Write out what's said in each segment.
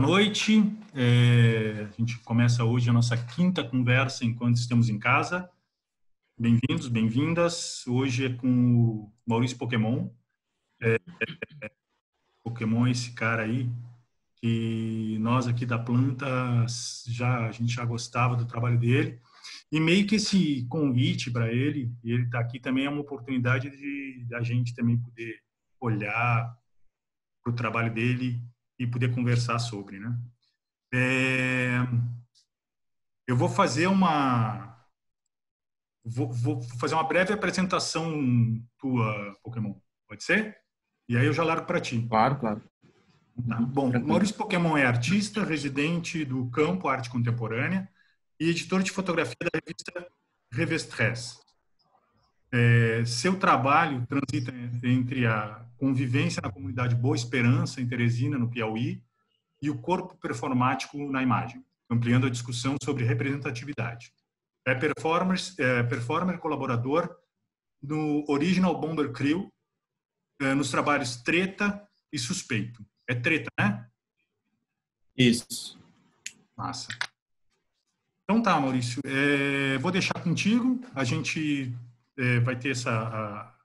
noite. A gente começa hoje a nossa quinta conversa enquanto estamos em casa. Bem-vindos, bem-vindas. Hoje é com o Maurício Pokémon. Pokémon é esse cara aí que nós aqui da planta a gente já gostava do trabalho dele. E meio que esse convite para ele, e ele está aqui também, é uma oportunidade de a gente também poder olhar para o trabalho dele e poder conversar sobre, né? Eu vou fazer vou fazer uma breve apresentação tua, Pokémon. Pode ser? E aí eu já largo para ti. Claro, claro. Tá. Bom, Tranquilo. Maurício Pokémon é artista, residente do campo Arte Contemporânea e editor de fotografia da revista Revestres. Seu trabalho transita entre a convivência na comunidade Boa Esperança, em Teresina, no Piauí, e o corpo performático na imagem, ampliando a discussão sobre representatividade. É performer colaborador no Original Bomber Crew, nos trabalhos Treta e Suspeito. É Treta, né? Isso. Massa. Então tá, Maurício. Vou deixar contigo. A gente vai ter essa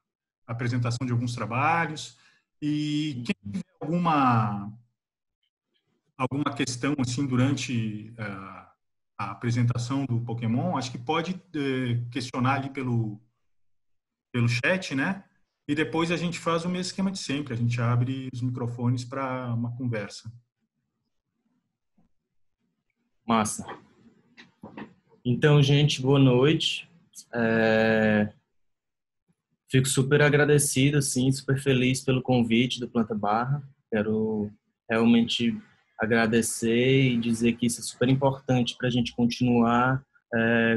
apresentação de alguns trabalhos. E quem tiver alguma questão assim durante a apresentação do Pokémon, acho que pode questionar ali pelo chat, né? E depois a gente faz o mesmo esquema de sempre, a gente abre os microfones para uma conversa. Massa. Então, gente, boa noite. Fico super agradecido, assim, super feliz pelo convite do Planta Barra. Quero realmente agradecer e dizer que isso é super importante para a gente continuar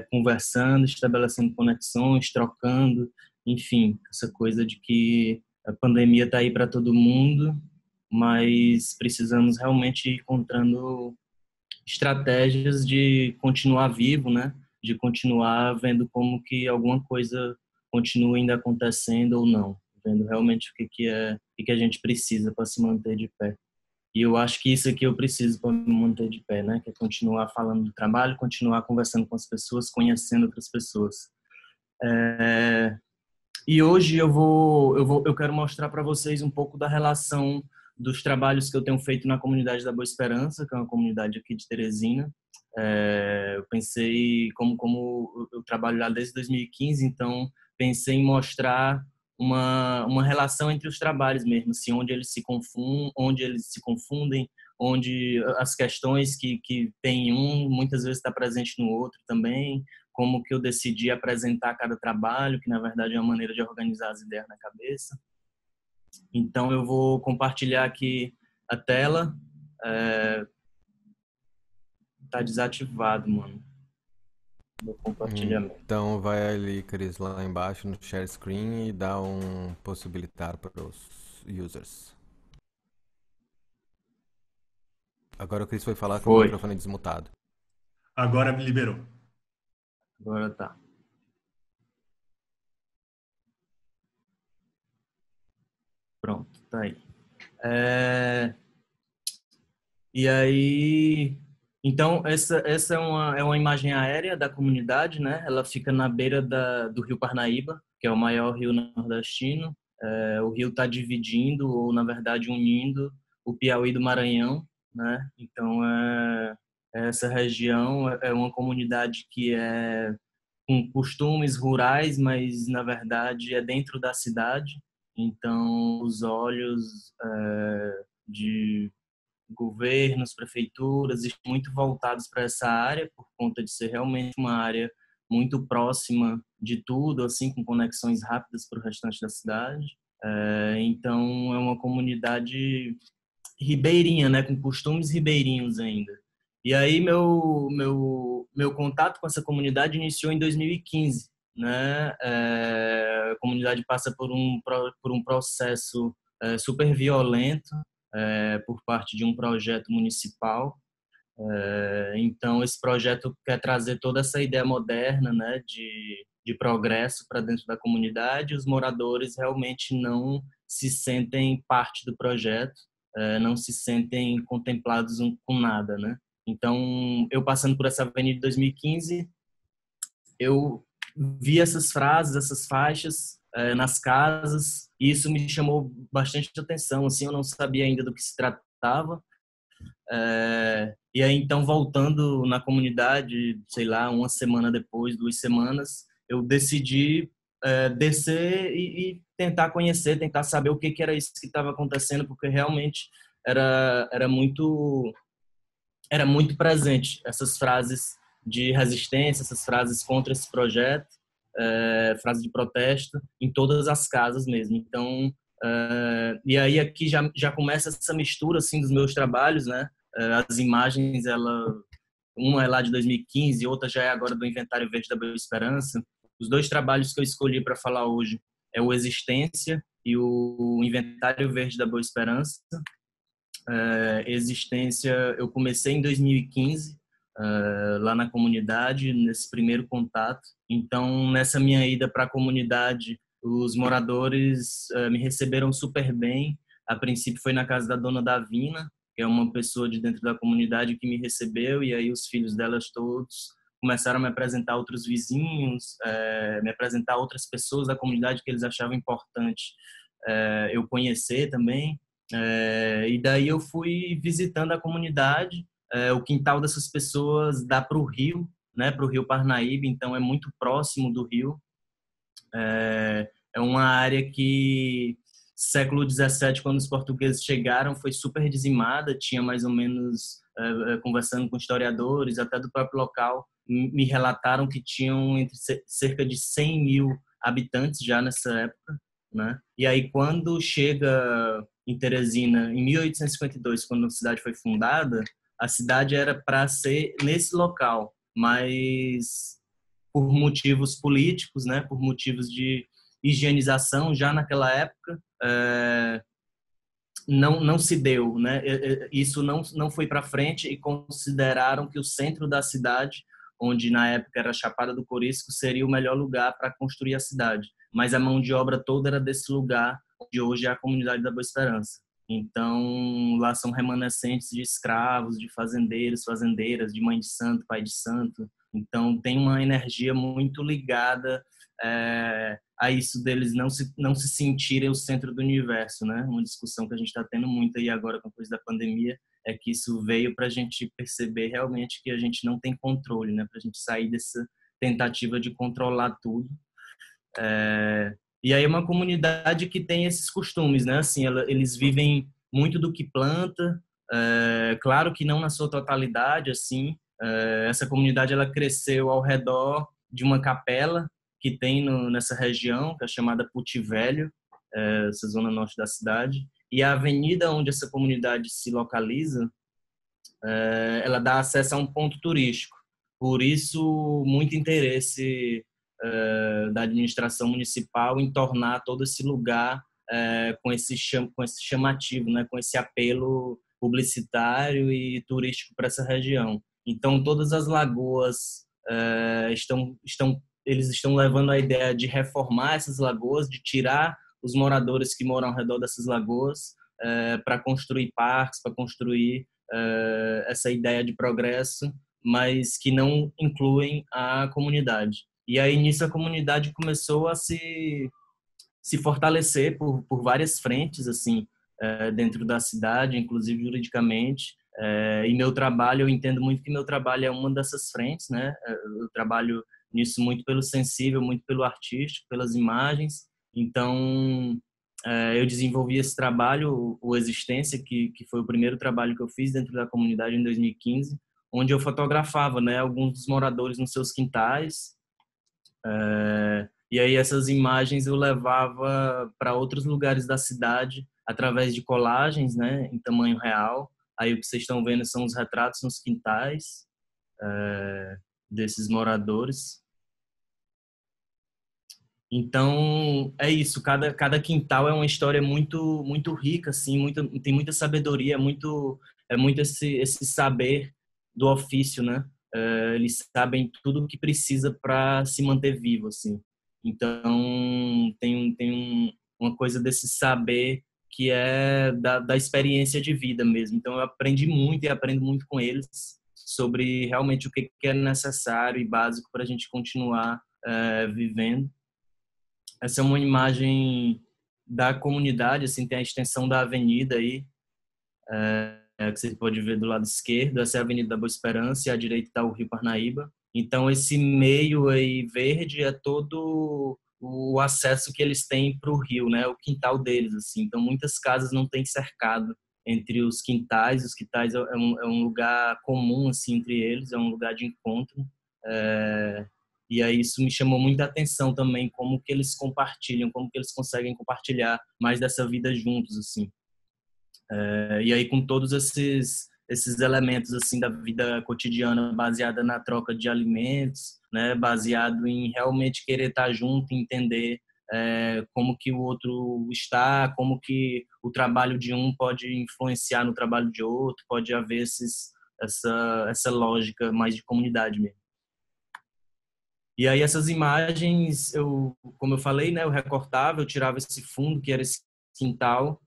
conversando, estabelecendo conexões, trocando, enfim, essa coisa de que a pandemia está aí para todo mundo, mas precisamos realmente ir encontrando estratégias de continuar vivo, né? De continuar vendo como que alguma coisa continua ainda acontecendo ou não, vendo realmente o que a gente precisa para se manter de pé. E eu acho que isso aqui eu preciso para me manter de pé, né? Que é continuar falando do trabalho, continuar conversando com as pessoas, conhecendo outras pessoas. E hoje eu quero mostrar para vocês um pouco da relação dos trabalhos que eu tenho feito na comunidade da Boa Esperança, que é uma comunidade aqui de Teresina. Eu pensei, como eu trabalho lá desde 2015, então pensei em mostrar uma relação entre os trabalhos mesmo, assim, onde eles se confundem, onde as questões que tem um muitas vezes está presente no outro também, como que eu decidi apresentar cada trabalho, que na verdade é uma maneira de organizar as ideias na cabeça. Então eu vou compartilhar aqui a tela. Tá desativado, mano. Do compartilhamento. Então vai ali, Cris, lá embaixo no share screen e dá um possibilitar para os users. Agora o Cris foi falar com o microfone desmutado. Agora me liberou. Agora tá. Pronto, tá aí. E aí, então essa é uma imagem aérea da comunidade, né? Ela fica na beira do Rio Parnaíba, que é o maior rio nordestino. O rio está dividindo, ou na verdade unindo, o Piauí do Maranhão, né? Então essa região é uma comunidade que é com costumes rurais, mas na verdade é dentro da cidade. Então os olhos de governos, prefeituras, estão muito voltados para essa área, por conta de ser realmente uma área muito próxima de tudo, assim, com conexões rápidas para o restante da cidade. Então, é uma comunidade ribeirinha, né, com costumes ribeirinhos ainda. E aí, meu contato com essa comunidade iniciou em 2015, né? A comunidade passa por um processo super violento, por parte de um projeto municipal. Então, esse projeto quer trazer toda essa ideia moderna, né, de progresso para dentro da comunidade. Os moradores realmente não se sentem parte do projeto. não se sentem contemplados com nada, né? Então, eu passando por essa avenida em 2015, eu vi essas frases, essas faixas nas casas, e isso me chamou bastante atenção, assim, eu não sabia ainda do que se tratava. E aí, então, voltando na comunidade, sei lá, uma semana depois, 2 semanas, eu decidi descer e tentar conhecer, tentar saber o que que era isso que estava acontecendo, porque realmente era muito presente essas frases de resistência, essas frases contra esse projeto, frase de protesto em todas as casas mesmo. Então, e aí aqui já começa essa mistura assim dos meus trabalhos, né? As imagens, uma é lá de 2015, outra já é agora do Inventário Verde da Boa Esperança. Os dois trabalhos que eu escolhi para falar hoje é o Existência e o Inventário Verde da Boa Esperança. Existência, eu comecei em 2015, lá na comunidade, nesse primeiro contato. Então, nessa minha ida para a comunidade, os moradores me receberam super bem. A princípio foi na casa da dona Davina, que é uma pessoa de dentro da comunidade que me recebeu, e aí os filhos delas todos começaram a me apresentar outros vizinhos, me apresentar outras pessoas da comunidade que eles achavam importante eu conhecer também. E daí eu fui visitando a comunidade. O quintal dessas pessoas dá para o rio, né, para o Rio Parnaíba, então é muito próximo do rio. É uma área que século XVII, quando os portugueses chegaram, foi super dizimada. Tinha mais ou menos, conversando com historiadores, até do próprio local, me relataram que tinham cerca de 100 mil habitantes já nessa época, né? E aí, quando chega em Teresina, em 1852, quando a cidade foi fundada, a cidade era para ser nesse local, mas por motivos políticos, né, por motivos de higienização já naquela época, não se deu, né? Isso não foi para frente e consideraram que o centro da cidade, onde na época era Chapada do Corisco, seria o melhor lugar para construir a cidade. Mas a mão de obra toda era desse lugar, onde hoje é a comunidade da Boa Esperança. Então, lá são remanescentes de escravos, de fazendeiros, fazendeiras, de mãe de santo, pai de santo. Então, tem uma energia muito ligada a isso deles não se sentirem o centro do universo, né? Uma discussão que a gente está tendo muito aí agora com a coisa da pandemia é que isso veio para a gente perceber realmente que a gente não tem controle, né? Para a gente sair dessa tentativa de controlar tudo. E aí é uma comunidade que tem esses costumes, né? Assim, eles vivem muito do que planta, claro que não na sua totalidade, assim. Essa comunidade ela cresceu ao redor de uma capela que tem nessa região, que é chamada Puti Velho, essa zona norte da cidade. E a avenida onde essa comunidade se localiza, ela dá acesso a um ponto turístico. Por isso, muito interesse da administração municipal em tornar todo esse lugar com esse chamativo, né, com esse apelo publicitário e turístico para essa região. Então, todas as lagoas eles estão levando a ideia de reformar essas lagoas, de tirar os moradores que moram ao redor dessas lagoas para construir parques, para construir essa ideia de progresso, mas que não incluem a comunidade. E aí, nisso, a comunidade começou a se fortalecer por várias frentes, assim, dentro da cidade, inclusive juridicamente. E meu trabalho, eu entendo muito que meu trabalho é uma dessas frentes, né? Eu trabalho nisso muito pelo sensível, muito pelo artístico, pelas imagens. Então, eu desenvolvi esse trabalho, o Existência, que foi o primeiro trabalho que eu fiz dentro da comunidade em 2015, onde eu fotografava, né, alguns dos moradores nos seus quintais. E aí essas imagens eu levava para outros lugares da cidade através de colagens, né, em tamanho real. Aí o que vocês estão vendo são os retratos nos quintais desses moradores. Então é isso. Cada quintal é uma história muito rica, assim, tem muita sabedoria, é muito esse saber do ofício, né? Eles sabem tudo o que precisa para se manter vivo, assim. Então, uma coisa desse saber que é da experiência de vida mesmo. Então, eu aprendi muito e aprendo muito com eles sobre realmente o que é necessário e básico para a gente continuar vivendo. Essa é uma imagem da comunidade, assim, tem a extensão da avenida aí, que você pode ver do lado esquerdo. Essa é a Avenida da Boa Esperança e à direita está o Rio Parnaíba. Então, esse meio aí verde é todo o acesso que eles têm para o rio, né? O quintal deles, assim. Então, muitas casas não têm cercado entre os quintais. Os quintais é um lugar comum, assim, entre eles, é um lugar de encontro. E aí isso me chamou muita atenção também, como que eles compartilham, como que eles conseguem compartilhar mais dessa vida juntos, assim. E aí com todos esses elementos assim da vida cotidiana baseada na troca de alimentos, né, baseado em realmente querer estar junto, entender como que o outro está, como que o trabalho de um pode influenciar no trabalho de outro, pode haver essa lógica mais de comunidade mesmo. E aí essas imagens, como eu falei, né, eu recortava, eu tirava esse fundo que era esse quintal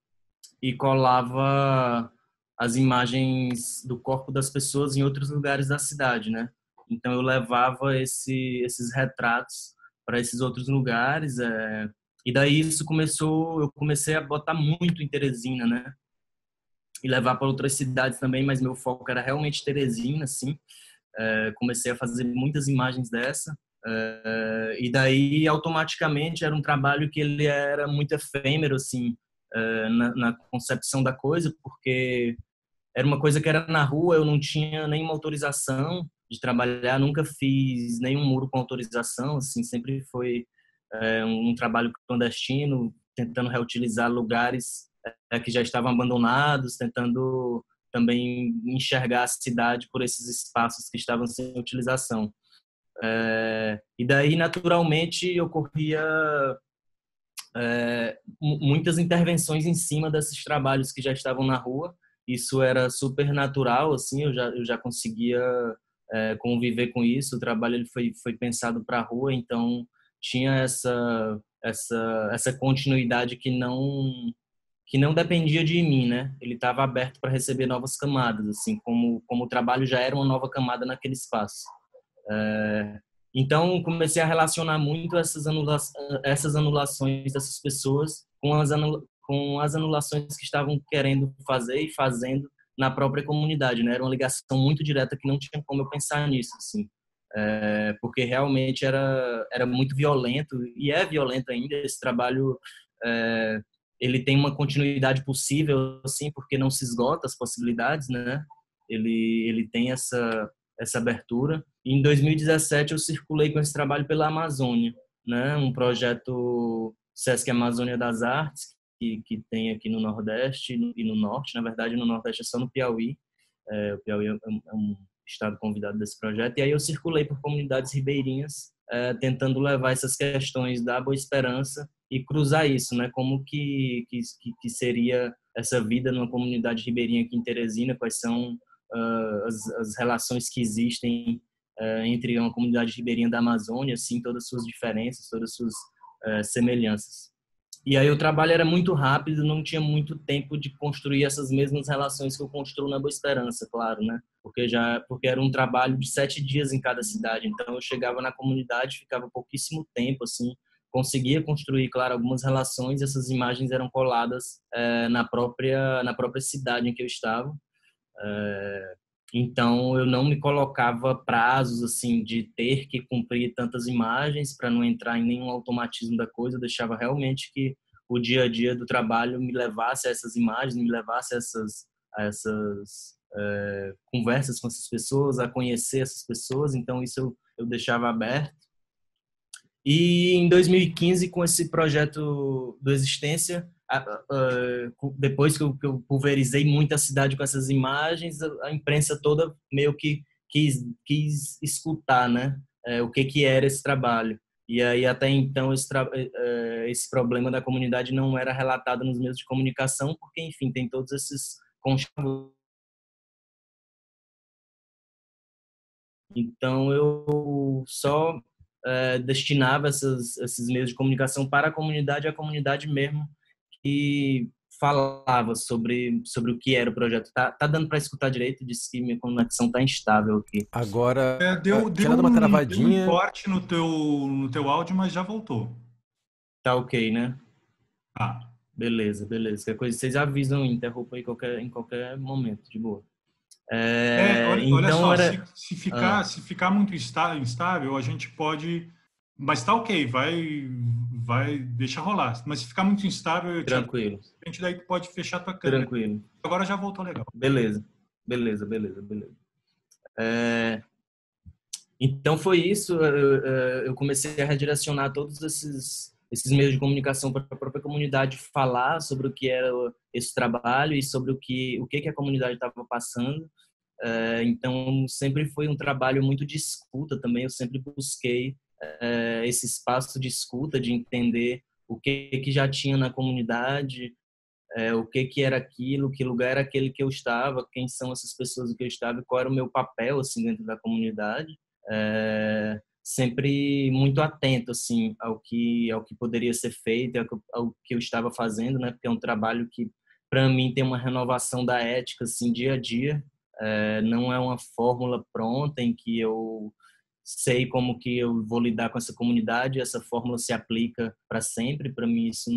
e colava as imagens do corpo das pessoas em outros lugares da cidade, né? Então eu levava esses retratos para esses outros lugares, e daí eu comecei a botar muito em Teresina, né? E levar para outras cidades também, mas meu foco era realmente Teresina, assim. Comecei a fazer muitas imagens dessa. E daí automaticamente era um trabalho que ele era muito efêmero, assim, na concepção da coisa, porque era uma coisa que era na rua, eu não tinha nenhuma autorização de trabalhar, nunca fiz nenhum muro com autorização, assim, sempre foi um trabalho clandestino, tentando reutilizar lugares que já estavam abandonados, tentando também enxergar a cidade por esses espaços que estavam sem utilização. E daí, naturalmente, ocorria muitas intervenções em cima desses trabalhos que já estavam na rua. Isso era super natural, assim, eu já conseguia conviver com isso. O trabalho ele foi pensado para a rua, então tinha essa continuidade que não dependia de mim, né? Ele estava aberto para receber novas camadas, assim, como o trabalho já era uma nova camada naquele espaço. Então, comecei a relacionar muito essas anulações dessas pessoas com as anulações que estavam querendo fazer e fazendo na própria comunidade, né? Era uma ligação muito direta que não tinha como eu pensar nisso, assim. Porque realmente era muito violento, e é violento ainda. Esse trabalho, ele tem uma continuidade possível, assim, porque não se esgota as possibilidades, né? Ele tem essa abertura. E em 2017 eu circulei com esse trabalho pela Amazônia, né? Um projeto Sesc Amazônia das Artes, que tem aqui no Nordeste e no Norte. Na verdade, no Nordeste é só no Piauí. O Piauí é um estado convidado desse projeto. E aí eu circulei por comunidades ribeirinhas, tentando levar essas questões da Boa Esperança e cruzar isso, né? Como que seria essa vida numa comunidade ribeirinha aqui em Teresina, quais são as relações que existem entre uma comunidade ribeirinha da Amazônia, assim, todas as suas diferenças, todas as suas semelhanças. E aí o trabalho era muito rápido, não tinha muito tempo de construir essas mesmas relações que eu construo na Boa Esperança, claro, né? Porque era um trabalho de 7 dias em cada cidade, então eu chegava na comunidade, ficava pouquíssimo tempo, assim, conseguia construir, claro, algumas relações, essas imagens eram coladas na própria cidade em que eu estava. Então eu não me colocava prazos assim de ter que cumprir tantas imagens para não entrar em nenhum automatismo da coisa. Eu deixava realmente que o dia a dia do trabalho me levasse a essas imagens, me levasse a essas conversas com essas pessoas, a conhecer essas pessoas. Então isso eu deixava aberto. E em 2015, com esse projeto do Existência, depois que eu pulverizei muito a cidade com essas imagens, a imprensa toda meio que quis escutar, né, o que era esse trabalho. E aí, até então, esse problema da comunidade não era relatado nos meios de comunicação, porque, enfim, tem todos esses conchavos. Então, eu só destinava esses meios de comunicação para a comunidade mesmo, que falava sobre o que era o projeto. Tá dando para escutar direito? Disse que minha conexão tá instável aqui. Agora, Deu tinha dado uma deu um travadinha. corte no teu áudio, mas já voltou. Tá ok, né? Ah. Beleza, beleza. Qualquer coisa, vocês avisam, interrompa aí em qualquer momento, de boa. Olha Então só, era... Ah, se ficar muito instável, a gente pode. Mas tá ok, deixa rolar. Mas se ficar muito instável, eu te aviso, tranquilo, a gente daí pode fechar tua câmera. tranquilo. Agora já voltou legal. Beleza, beleza, beleza, beleza. Então foi isso, eu comecei a redirecionar todos esses meios de comunicação para a própria comunidade falar sobre o que era esse trabalho e sobre o que a comunidade estava passando. Então sempre foi um trabalho muito de escuta também, eu sempre busquei esse espaço de escuta, de entender o que já tinha na comunidade, o que era aquilo, que lugar era aquele que eu estava, quem são essas pessoas que eu estava e qual era o meu papel assim dentro da comunidade. Sempre muito atento assim ao que poderia ser feito, ao que eu estava fazendo, né? Porque é um trabalho que para mim tem uma renovação da ética assim dia a dia. Não é uma fórmula pronta em que eu sei como que eu vou lidar com essa comunidade, essa fórmula se aplica para sempre, para mim isso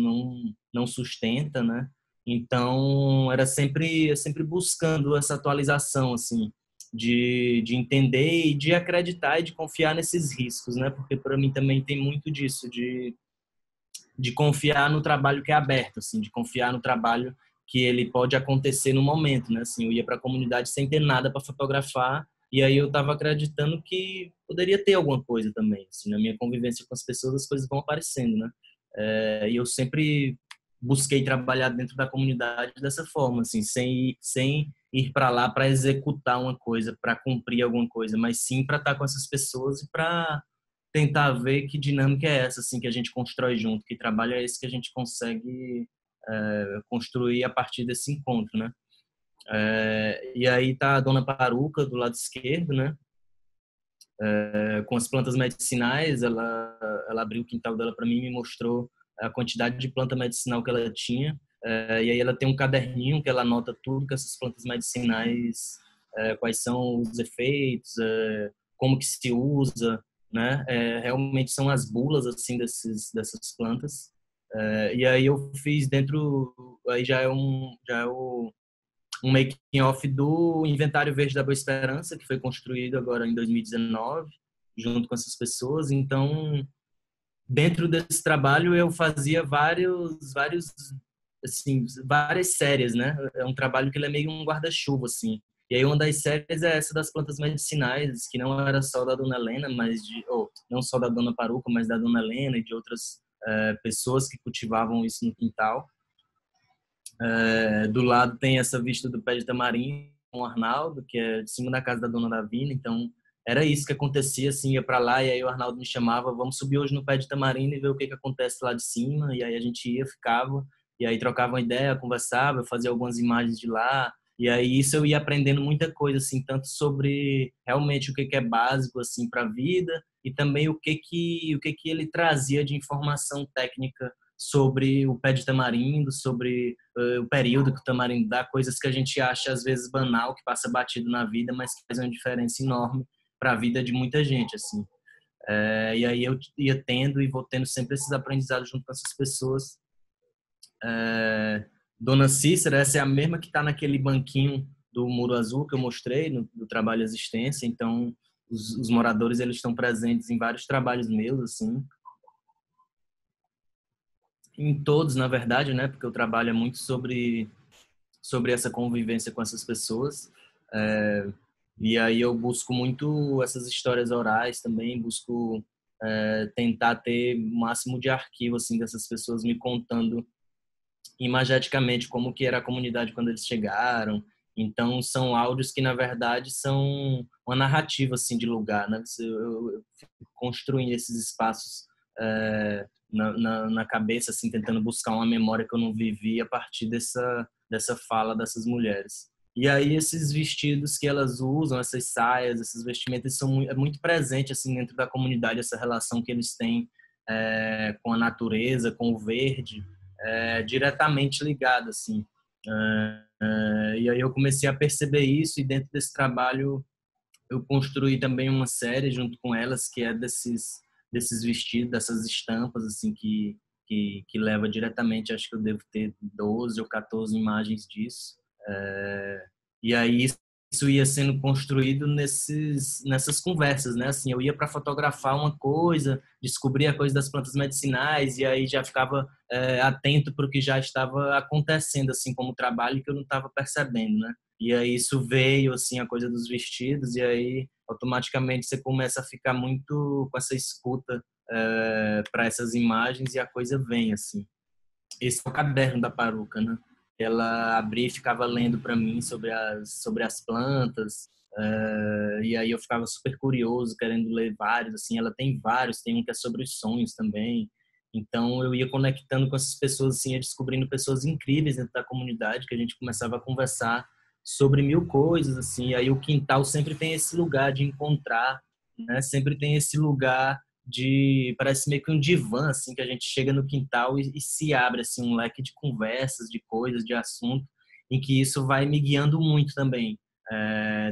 não sustenta, né? Então era sempre buscando essa atualização assim, de entender e de acreditar e de confiar nesses riscos, né? Porque para mim também tem muito disso, de confiar no trabalho que é aberto, assim, de confiar no trabalho que ele pode acontecer no momento, né? Assim, eu ia para a comunidade sem ter nada para fotografar e aí eu estava acreditando que poderia ter alguma coisa também, assim, na minha convivência com as pessoas as coisas vão aparecendo, né? E eu sempre busquei trabalhar dentro da comunidade dessa forma, assim, sem ir para lá para executar uma coisa, para cumprir alguma coisa, mas sim para estar com essas pessoas e para tentar ver que dinâmica é essa assim que a gente constrói junto, que trabalho é esse que a gente consegue construir a partir desse encontro, né? E aí tá a Dona Paruca do lado esquerdo, né? Com as plantas medicinais, ela abriu o quintal dela para mim e me mostrou a quantidade de planta medicinal que ela tinha. E aí ela tem um caderninho que ela anota tudo que essas plantas medicinais, quais são os efeitos, como que se usa, né? Realmente são as bulas assim dessas plantas. E aí eu fiz dentro, aí já é um making off do Inventário Verde da Boa Esperança, que foi construído agora em 2019, junto com essas pessoas. Então, dentro desse trabalho eu fazia assim, várias séries, né? É um trabalho que ele é meio um guarda-chuva, assim. E aí uma das séries é essa das plantas medicinais, que não era só da Dona Helena, não só da Dona Paruca, mas da Dona Helena e de outras pessoas que cultivavam isso no quintal. Do lado tem essa vista do pé de tamarindo com o Arnaldo, que é de cima da casa da Dona Davina. Então era isso que acontecia, assim, ia para lá e aí o Arnaldo me chamava, vamos subir hoje no pé de tamarindo e ver o que acontece lá de cima. E aí a gente ia, ficava, e aí trocava uma ideia, conversava, eu fazia algumas imagens de lá. E aí isso eu ia aprendendo muita coisa, assim, tanto sobre realmente o que é básico, assim, para a vida e também o que ele trazia de informação técnica sobre o pé de tamarindo, sobre o período que o tamarindo dá, coisas que a gente acha às vezes banal, que passa batido na vida, mas que faz uma diferença enorme para a vida de muita gente, assim. E aí eu ia tendo e vou tendo sempre esses aprendizados junto com essas pessoas. Dona Cícera, essa é a mesma que está naquele banquinho do Muro Azul que eu mostrei do trabalho Existência. Então os moradores eles estão presentes em vários trabalhos meus, assim, em todos, na verdade, né? Porque o trabalho é muito sobre essa convivência com essas pessoas. E aí eu busco muito essas histórias orais também, busco tentar ter o máximo de arquivo assim dessas pessoas me contando imageticamente como que era a comunidade quando eles chegaram. Então são áudios que na verdade são uma narrativa assim de lugar, né? Eu fico construindo esses espaços na cabeça, assim, tentando buscar uma memória que eu não vivi a partir dessa fala dessas mulheres. E aí esses vestidos que elas usam, essas saias, esses vestimentos é muito presente assim dentro da comunidade, essa relação que eles têm com a natureza, com o verde. diretamente ligada, assim. E aí eu comecei a perceber isso, e dentro desse trabalho eu construí também uma série junto com elas, que é desses vestidos, dessas estampas, assim, que leva diretamente, acho que eu devo ter 12 ou 14 imagens disso. E aí isso ia sendo construído nessas conversas, né? Assim, eu ia para fotografar uma coisa, descobrir a coisa das plantas medicinais, e aí já ficava atento para o que já estava acontecendo, assim, como trabalho, que eu não estava percebendo, né? E aí isso veio, assim, a coisa dos vestidos, e aí automaticamente você começa a ficar muito com essa escuta para essas imagens, e a coisa vem, assim. Esse é o caderno da Paruca, né? Ela abria e ficava lendo para mim sobre as plantas, e aí eu ficava super curioso, querendo ler vários, assim. Ela tem vários, tem um que é sobre os sonhos também. Então eu ia conectando com essas pessoas, assim, ia descobrindo pessoas incríveis dentro da comunidade, que a gente começava a conversar sobre mil coisas, assim. E aí o quintal sempre tem esse lugar de encontrar, né? Sempre tem esse lugar parece meio que um divã, assim, que a gente chega no quintal e se abre, assim, um leque de conversas, de coisas, de assunto, em que isso vai me guiando muito também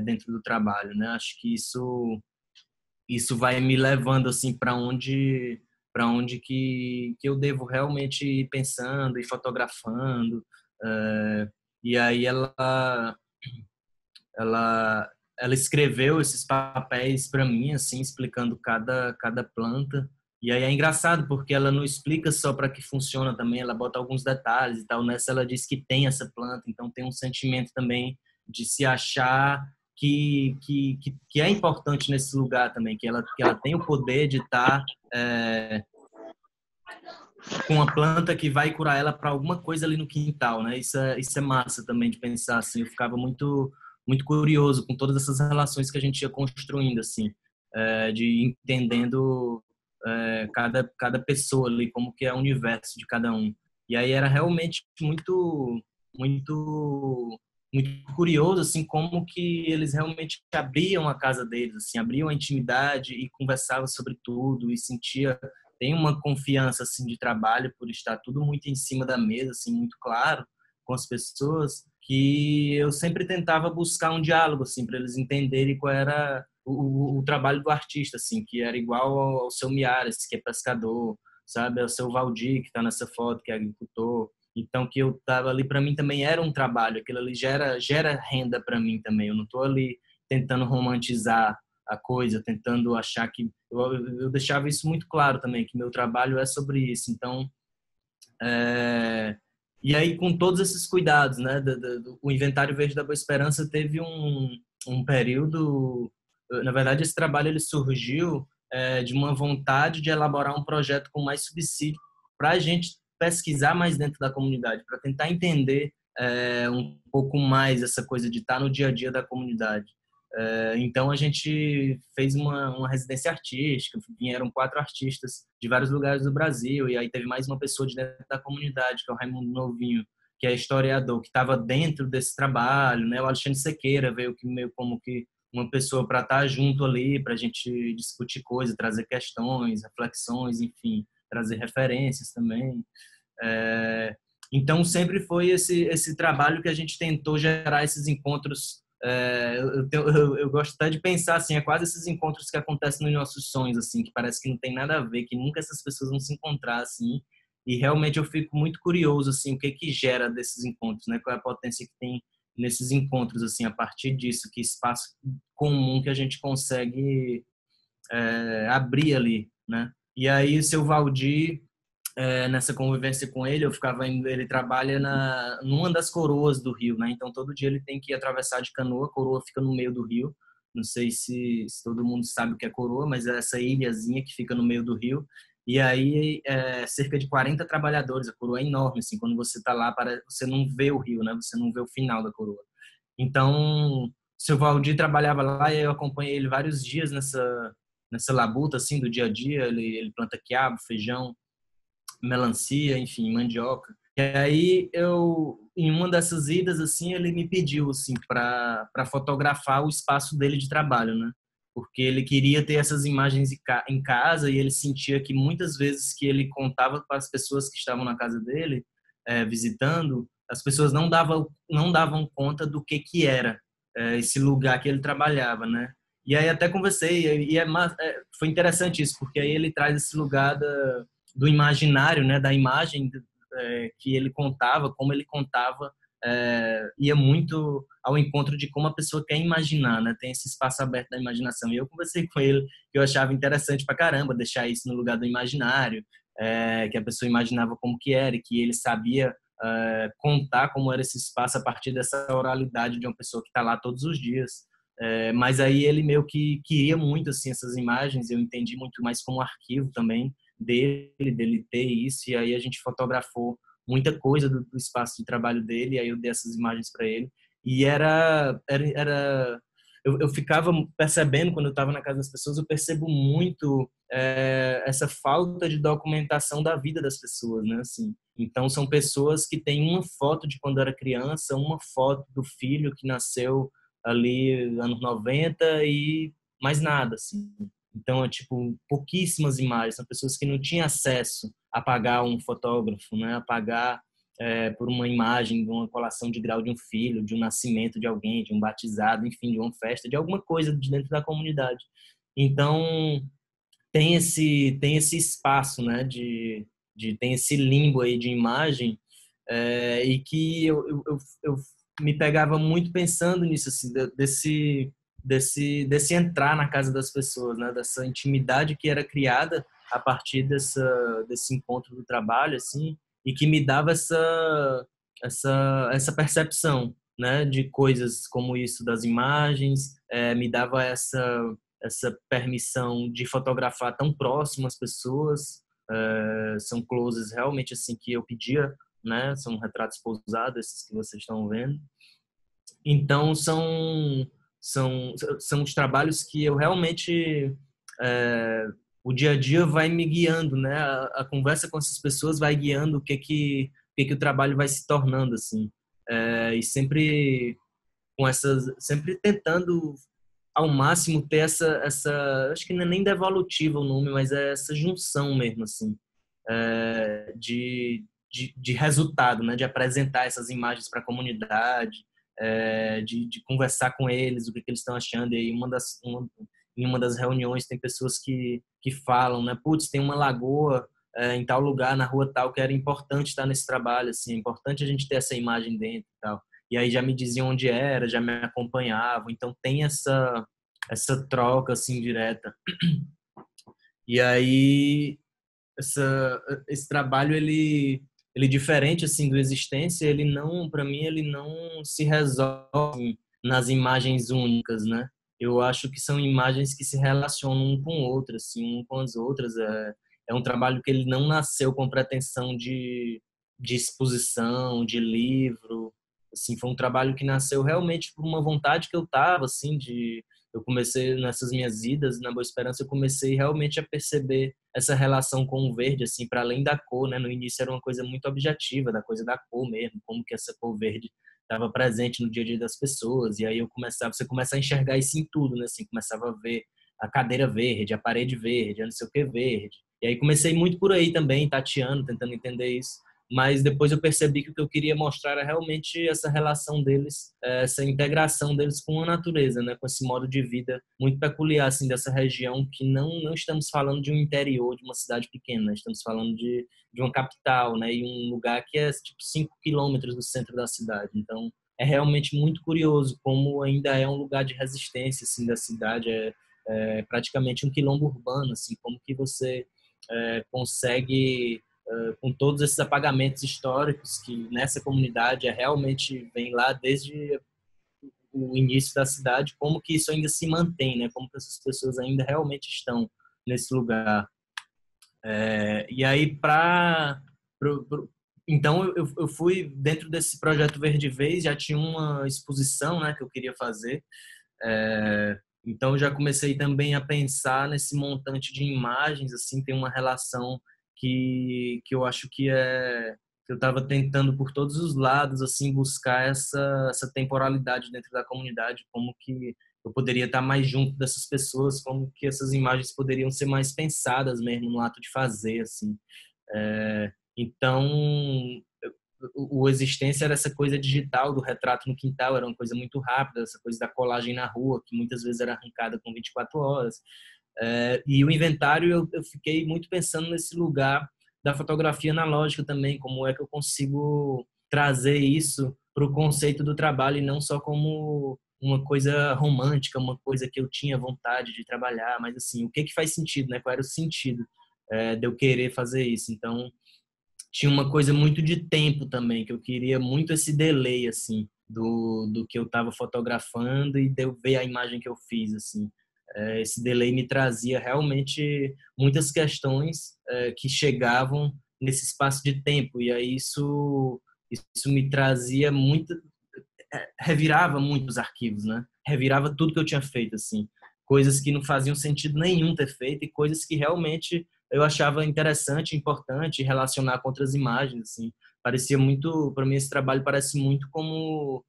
dentro do trabalho, né? Acho que isso vai me levando, assim, para onde que eu devo realmente ir pensando e fotografando. E aí ela ela escreveu esses papéis para mim, assim, explicando cada planta. E aí é engraçado porque ela não explica só para que funciona também, ela bota alguns detalhes e tal. Nessa ela diz que tem essa planta, então tem um sentimento também de se achar que é importante nesse lugar também, que ela tem o poder de estar com uma planta que vai curar ela para alguma coisa ali no quintal, né? Isso é massa também de pensar, assim. Eu ficava muito curioso com todas essas relações que a gente ia construindo, assim, de entendendo cada pessoa ali, como que é o universo de cada um. E aí era realmente muito, muito curioso, assim, como que eles realmente abriam a casa deles, assim, abriam a intimidade e conversavam sobre tudo e sentia tem uma confiança assim de trabalho por estar tudo muito em cima da mesa, assim, muito claro com as pessoas, que eu sempre tentava buscar um diálogo assim para eles entenderem qual era o trabalho do artista, assim, que era igual ao seu Miares, que é pescador, sabe, ao seu Valdir, que está nessa foto, que é agricultor. Então que eu tava ali, para mim também era um trabalho, aquilo ali gera renda para mim também. Eu não estou ali tentando romantizar a coisa, tentando achar que eu deixava isso muito claro também, que meu trabalho é sobre isso. Então, e aí com todos esses cuidados, né, o Inventário Verde da Boa Esperança teve um período, na verdade esse trabalho ele surgiu de uma vontade de elaborar um projeto com mais subsídio para a gente pesquisar mais dentro da comunidade, para tentar entender um pouco mais essa coisa de estar no dia a dia da comunidade. Então a gente fez uma residência artística, vieram 4 artistas de vários lugares do Brasil, e aí teve mais uma pessoa de dentro da comunidade, que é o Raimundo Novinho, que é historiador, que estava dentro desse trabalho, né? O Alexandre Sequeira veio que meio como que uma pessoa para estar junto ali, para a gente discutir coisas, trazer questões, reflexões, enfim, trazer referências também. Então sempre foi esse trabalho que a gente tentou gerar esses encontros. Eu gosto até de pensar assim, é quase esses encontros que acontecem nos nossos sonhos, assim, que parece que não tem nada a ver, que nunca essas pessoas vão se encontrar, assim, e realmente eu fico muito curioso, assim, o que gera desses encontros, né? Qual é a potência que tem nesses encontros, assim, a partir disso, que espaço comum que a gente consegue abrir ali, né? E aí o seu Valdir, nessa convivência com ele, eu ficava indo, ele trabalha numa das coroas do rio, né? Então todo dia ele tem que atravessar de canoa, a coroa fica no meio do rio. Não sei se todo mundo sabe o que é coroa, mas é essa ilhazinha que fica no meio do rio. E aí cerca de 40 trabalhadores, a coroa é enorme, assim, quando você está lá, você não vê o rio, né? Você não vê o final da coroa. Então, o seu Valdir trabalhava lá e eu acompanhei ele vários dias nessa labuta, assim, do dia a dia. Ele planta quiabo, feijão, melancia, enfim, mandioca. E aí em uma dessas idas, assim, ele me pediu, assim, para fotografar o espaço dele de trabalho, né? Porque ele queria ter essas imagens em casa, e ele sentia que muitas vezes que ele contava para as pessoas que estavam na casa dele, visitando, as pessoas não davam conta do que era esse lugar que ele trabalhava, né? E aí até conversei, foi interessante isso, porque aí ele traz esse lugar do imaginário, né? Da imagem que ele contava, como ele contava, ia muito ao encontro de como a pessoa quer imaginar, né? Tem esse espaço aberto da imaginação. E eu conversei com ele, que eu achava interessante pra caramba, deixar isso no lugar do imaginário, que a pessoa imaginava como que era, e que ele sabia contar como era esse espaço a partir dessa oralidade de uma pessoa que está lá todos os dias. Mas aí ele meio que queria muito assim essas imagens, eu entendi muito mais como arquivo também dele ter isso, e aí a gente fotografou muita coisa do espaço de trabalho dele, e aí eu dei essas imagens para ele, e eu ficava percebendo quando eu estava na casa das pessoas, eu percebo muito essa falta de documentação da vida das pessoas, né? Assim, então são pessoas que têm uma foto de quando era criança, uma foto do filho que nasceu ali anos 90 e mais nada, assim. Então, é tipo, pouquíssimas imagens. São pessoas que não tinham acesso a pagar um fotógrafo, né? A pagar por uma imagem de uma colação de grau de um filho, de um nascimento de alguém, de um batizado, enfim, de uma festa, de alguma coisa de dentro da comunidade. Então, tem esse espaço, né? Tem esse limbo aí de imagem e que eu me pegava muito pensando nisso, assim, desse entrar na casa das pessoas, né? Dessa intimidade que era criada a partir desse encontro do trabalho, assim, e que me dava essa percepção, né? De coisas como isso das imagens, me dava essa permissão de fotografar tão próximo as pessoas, são closes realmente assim que eu pedia, né? São retratos pousados, esses que vocês estão vendo. Então, são os trabalhos que eu realmente... o dia a dia vai me guiando, né? A conversa com essas pessoas vai guiando o que o trabalho vai se tornando, assim. E sempre sempre tentando ao máximo ter acho que não é nem devolutiva o nome, mas é essa junção mesmo, assim, de resultado, né? De apresentar essas imagens para a comunidade, de conversar com eles, o que eles estão achando. E aí em uma das reuniões tem pessoas que falam, né? Putz, tem uma lagoa em tal lugar, na rua tal, que era importante estar nesse trabalho, assim, é importante a gente ter essa imagem dentro e tal. E aí já me diziam onde era, já me acompanhavam. Então tem essa troca assim direta. E aí esse trabalho ele diferente assim do Existência, ele não, para mim ele não se resolve nas imagens únicas, né? Eu acho que são imagens que se relacionam um com o outro, assim, um com as outras. É um trabalho que ele não nasceu com pretensão de exposição, de livro. Assim, foi um trabalho que nasceu realmente por uma vontade que eu tava, assim, eu comecei nessas minhas idas na Boa Esperança, eu comecei realmente a perceber essa relação com o verde, assim, para além da cor, né? No início era uma coisa muito objetiva, da coisa da cor mesmo, como que essa cor verde estava presente no dia a dia das pessoas. E aí você começa a enxergar isso em tudo, né? Assim, começava a ver a cadeira verde, a parede verde, a não sei o que verde. E aí comecei muito por aí também, tateando, tentando entender isso. Mas depois eu percebi que o que eu queria mostrar era realmente essa relação deles, essa integração deles com a natureza, né? Com esse modo de vida muito peculiar assim dessa região, que não estamos falando de um interior, de uma cidade pequena, estamos falando de uma capital, né? E um lugar que é tipo 5 quilômetros do centro da cidade. Então é realmente muito curioso como ainda é um lugar de resistência assim da cidade, praticamente um quilombo urbano, assim, como que você consegue com todos esses apagamentos históricos que nessa comunidade realmente vem lá desde o início da cidade, como que isso ainda se mantém, né? Como que essas pessoas ainda realmente estão nesse lugar. E aí, então, eu fui dentro desse projeto Verde Vez, já tinha uma exposição, né, que eu queria fazer. Então, eu já comecei também a pensar nesse montante de imagens, assim, tem uma relação que eu acho que eu estava tentando por todos os lados assim buscar essa temporalidade dentro da comunidade, como que eu poderia estar mais junto dessas pessoas, como que essas imagens poderiam ser mais pensadas mesmo no ato de fazer assim. Então o Existência era essa coisa digital do retrato no quintal, era uma coisa muito rápida, essa coisa da colagem na rua, que muitas vezes era arrancada com 24 horas. E o Inventário, eu fiquei muito pensando nesse lugar da fotografia analógica também, como é que eu consigo trazer isso para o conceito do trabalho e não só como uma coisa romântica, uma coisa que eu tinha vontade de trabalhar, mas assim, o que faz sentido, né? Qual era o sentido de eu querer fazer isso? Então, tinha uma coisa muito de tempo também, que eu queria muito esse delay, assim, do que eu estava fotografando e de eu ver a imagem que eu fiz, assim. Esse delay me trazia realmente muitas questões que chegavam nesse espaço de tempo, e aí isso me trazia muito, revirava muitos arquivos, né? Revirava tudo que eu tinha feito, assim. Coisas que não faziam sentido nenhum ter feito e coisas que realmente eu achava interessante, importante relacionar com outras imagens, assim. Parecia muito, para mim esse trabalho parece muito como,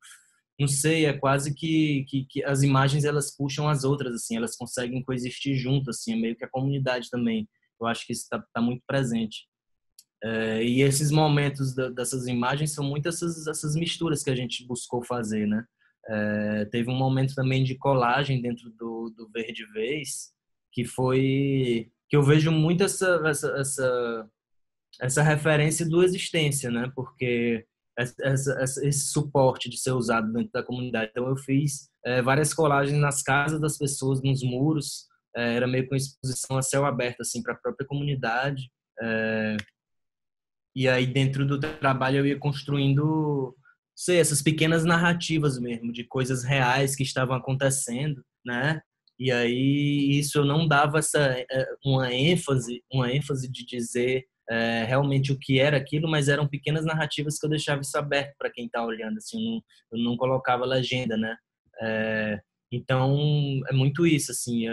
não sei, é quase que as imagens elas puxam as outras, assim, elas conseguem coexistir junto, assim, é meio que a comunidade também. Eu acho que isso tá muito presente. E esses momentos dessas imagens são muitas essas misturas que a gente buscou fazer, né? Teve um momento também de colagem dentro do Verde Vez, que foi que eu vejo muito essa referência do Existência, né? Porque esse suporte de ser usado dentro da comunidade. Então eu fiz várias colagens nas casas das pessoas, nos muros, era meio que uma exposição a céu aberto assim para a própria comunidade. E aí dentro do trabalho eu ia construindo, sei, essas pequenas narrativas mesmo de coisas reais que estavam acontecendo, né? E aí isso eu não dava uma ênfase de dizer realmente o que era aquilo, mas eram pequenas narrativas que eu deixava isso aberto para quem está olhando, assim, eu não colocava legenda, né? Então é muito isso, assim,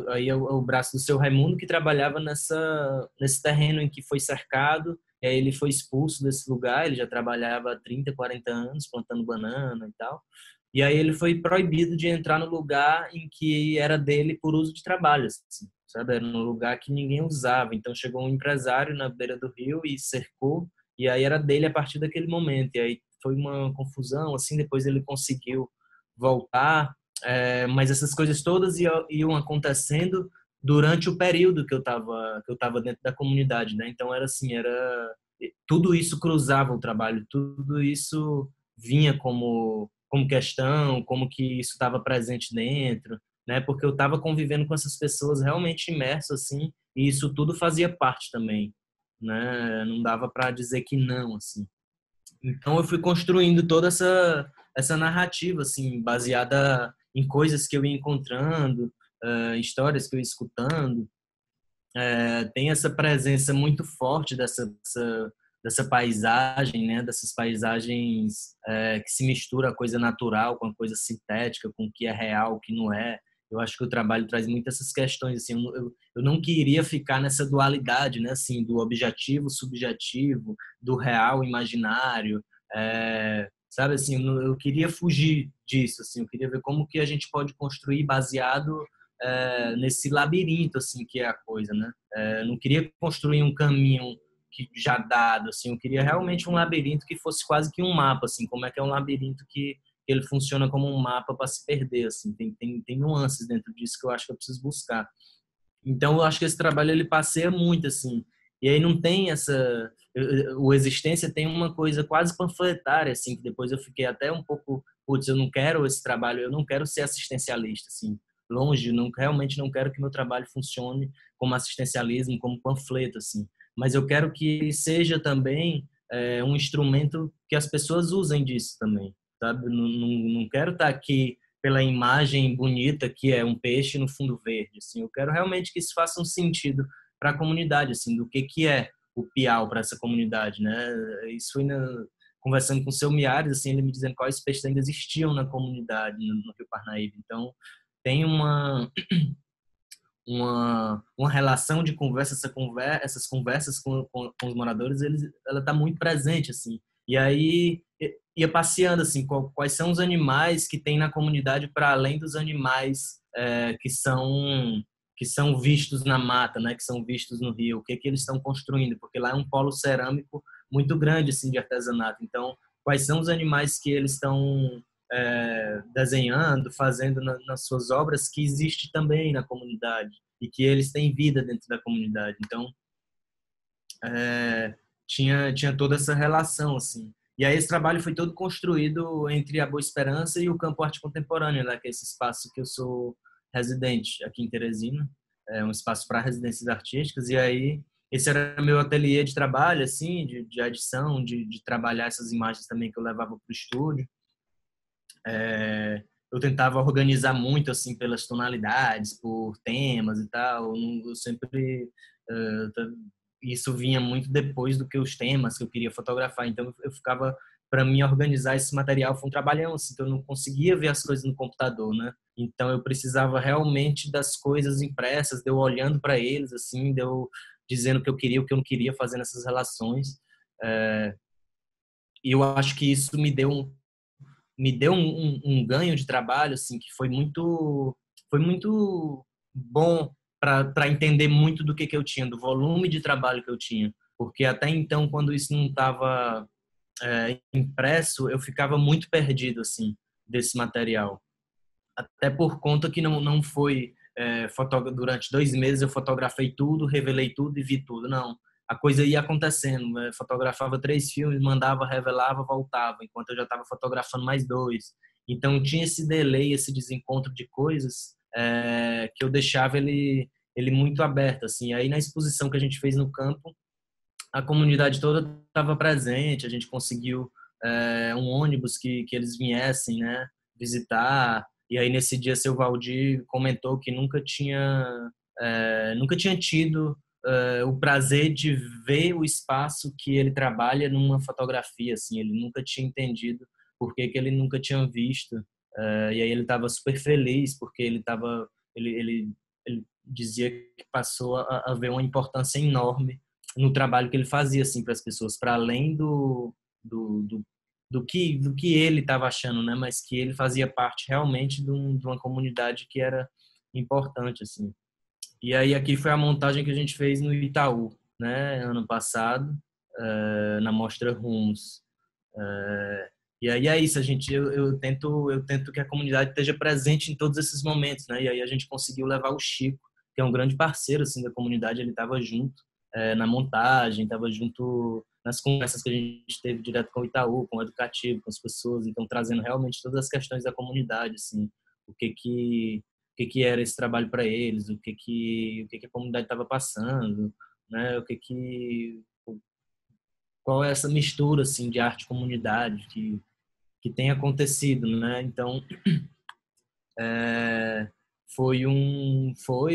aí é o braço do seu Raimundo que trabalhava nesse terreno em que foi cercado, e aí ele foi expulso desse lugar, ele já trabalhava há 30, 40 anos plantando banana e tal, e aí ele foi proibido de entrar no lugar em que era dele por uso de trabalho, assim, sabe? Era um lugar que ninguém usava, então chegou um empresário na beira do rio e cercou, e aí era dele a partir daquele momento, e aí foi uma confusão, assim, depois ele conseguiu voltar, mas essas coisas todas iam acontecendo durante o período que eu tava dentro da comunidade, né? Então era assim, tudo isso cruzava o trabalho, tudo isso vinha como questão, como que isso estava presente dentro, né? Porque eu estava convivendo com essas pessoas realmente imerso assim, e isso tudo fazia parte também, né? Não dava para dizer que não, assim. Então eu fui construindo toda essa narrativa assim, baseada em coisas que eu ia encontrando, histórias que eu ia escutando. Tem essa presença muito forte dessa paisagem, né? Dessas paisagens que se mistura a coisa natural com a coisa sintética, com o que é real, o que não é. Eu acho que o trabalho traz muito essas questões assim. Eu não queria ficar nessa dualidade, né? Assim, do objetivo, subjetivo, do real, imaginário. Sabe assim, eu queria fugir disso. Assim, eu queria ver como que a gente pode construir baseado nesse labirinto assim que é a coisa, né? Não queria construir um caminho que já dado, assim, eu queria realmente um labirinto que fosse quase que um mapa, assim, como é que é um labirinto que ele funciona como um mapa para se perder, assim, tem nuances dentro disso que eu acho que eu preciso buscar. Então eu acho que esse trabalho ele passeia muito, assim, e aí não tem o Existência tem uma coisa quase panfletária, assim, que depois eu fiquei até um pouco, putz, eu não quero esse trabalho, eu não quero ser assistencialista, assim, longe, realmente não quero que meu trabalho funcione como assistencialismo, como panfleto, assim, mas eu quero que seja também um instrumento que as pessoas usem disso também, sabe? Não quero estar aqui pela imagem bonita que é um peixe no fundo verde, assim, eu quero realmente que isso faça um sentido para a comunidade, assim, do que é o Piau para essa comunidade, né? Isso foi conversando com o seu Miares, assim, ele me dizendo quais peixes ainda existiam na comunidade no Rio Parnaíba. Então, tem uma relação de conversa, essas conversas com os moradores, ela está muito presente, assim. E aí ia passeando, assim, quais são os animais que tem na comunidade para além dos animais que são vistos na mata, né? Que são vistos no rio. O que eles estão construindo? Porque lá é um polo cerâmico muito grande assim de artesanato. Então, quais são os animais que eles estão desenhando, fazendo nas suas obras, que existe também na comunidade e que eles têm vida dentro da comunidade. Então, tinha toda essa relação, assim. E aí esse trabalho foi todo construído entre a Boa Esperança e o Campo Arte Contemporânea, né, que é esse espaço que eu sou residente aqui em Teresina. É um espaço para residências artísticas. E aí esse era meu ateliê de trabalho, assim, de edição, de trabalhar essas imagens também que eu levava para o estúdio. Eu tentava organizar muito, assim, pelas tonalidades, por temas e tal. Eu sempre isso vinha muito depois do que os temas que eu queria fotografar. Então eu ficava, para mim organizar esse material foi um trabalhão, assim, então eu não conseguia ver as coisas no computador, né? Então eu precisava realmente das coisas impressas, de eu olhando para eles, assim, de eu dizendo o que eu queria, o que eu não queria, fazendo essas relações. E eu acho que isso me deu um ganho de trabalho, assim, que foi muito bom para entender muito do que eu tinha, do volume de trabalho que eu tinha. Porque até então, quando isso não estava impresso, eu ficava muito perdido, assim, desse material. Até por conta que não foi durante 2 meses eu fotografei tudo, revelei tudo e vi tudo. Não, a coisa ia acontecendo. Eu fotografava 3 filmes, mandava, revelava, voltava, enquanto eu já estava fotografando mais 2. Então tinha esse delay, esse desencontro de coisas que eu deixava ele muito aberto, assim. Aí na exposição que a gente fez no campo, a comunidade toda estava presente, a gente conseguiu um ônibus que eles viessem, né, visitar. E aí nesse dia seu Valdir comentou que nunca tinha tido o prazer de ver o espaço que ele trabalha numa fotografia, assim, ele nunca tinha entendido por que ele nunca tinha visto. E aí ele estava super feliz porque ele dizia que passou a ver uma importância enorme no trabalho que ele fazia, assim, para as pessoas, para além do, do, do que ele estava achando, né? Mas que ele fazia parte realmente de uma comunidade que era importante, assim. E aí aqui foi a montagem que a gente fez no Itaú, né? Ano passado, na Mostra Rumos. E aí é isso, eu tento que a comunidade esteja presente em todos esses momentos, né? E aí a gente conseguiu levar o Chico, que é um grande parceiro, assim, da comunidade, ele estava junto na montagem, estava junto nas conversas que a gente teve direto com o Itaú, com o Educativo, com as pessoas, então trazendo realmente todas as questões da comunidade, assim, o que era esse trabalho para eles, o que a comunidade estava passando, né? Qual é essa mistura, assim, de arte e comunidade que tem acontecido, né? Então, foi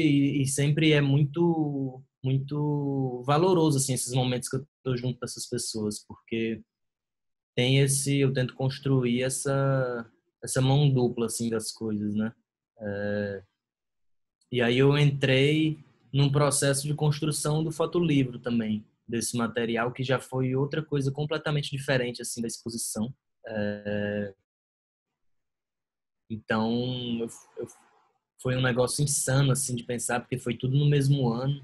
e sempre é muito muito valoroso, assim, esses momentos que eu tô junto com essas pessoas, porque eu tento construir essa mão dupla, assim, das coisas, né? E aí eu entrei num processo de construção do fotolivro também, desse material, que já foi outra coisa completamente diferente, assim, da exposição. Então, eu foi um negócio insano, assim, de pensar, porque foi tudo no mesmo ano.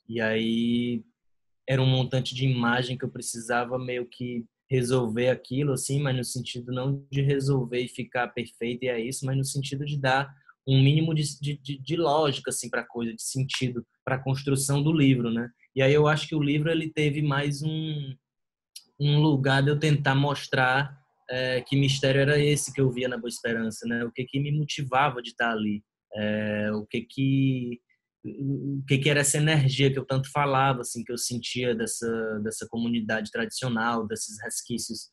E aí era um montante de imagem que eu precisava meio que resolver aquilo, assim, mas no sentido não de resolver e ficar perfeito, e é isso, mas no sentido de dar um mínimo de lógica, assim, para a coisa, de sentido, para a construção do livro, né? E aí eu acho que o livro, ele teve mais um lugar de eu tentar mostrar que mistério era esse que eu via na Boa Esperança, né? O que me motivava de estar ali, o que era essa energia que eu tanto falava, assim, que eu sentia dessa comunidade tradicional, desses resquícios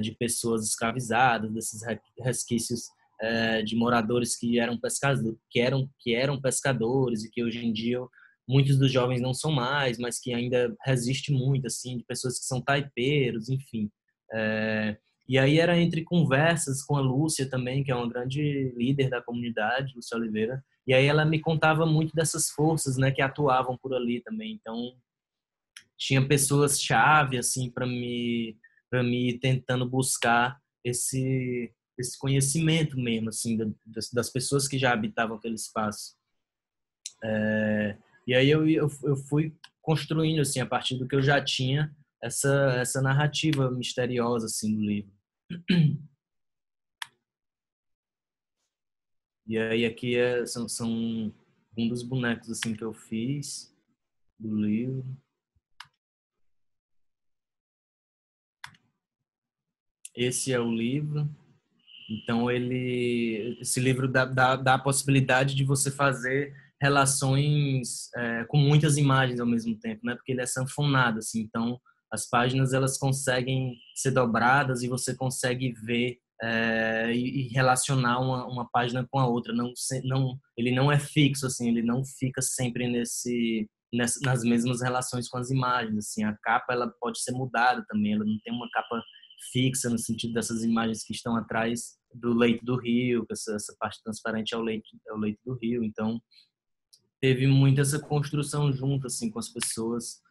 de pessoas escravizadas, desses resquícios de moradores que eram pescadores, que eram pescadores e que hoje em dia muitos dos jovens não são mais, mas que ainda resiste muito, assim, de pessoas que são taipeiros, enfim. E aí era entre conversas com a Lúcia também, que é uma grande líder da comunidade, Lúcia Oliveira, e aí ela me contava muito dessas forças, né, que atuavam por ali também. Então, tinha pessoas chave assim para me ir tentando buscar esse conhecimento mesmo, assim, das pessoas que já habitavam aquele espaço. E aí eu fui construindo assim a partir do que eu já tinha essa narrativa misteriosa assim do livro. E aí aqui são um dos bonecos assim que eu fiz do livro. Esse é o livro. Então esse livro dá a possibilidade de você fazer relações com muitas imagens ao mesmo tempo, né? Porque ele é sanfonado, assim. Então as páginas elas conseguem ser dobradas e você consegue ver e relacionar uma página com a outra. Ele não é fixo, assim. Ele não fica sempre nas mesmas relações com as imagens, assim. A capa ela pode ser mudada também. Ela não tem uma capa fixa no sentido dessas imagens que estão atrás do leito do rio, essa parte transparente é o leito do rio. Então teve muito essa construção junto assim com as pessoas.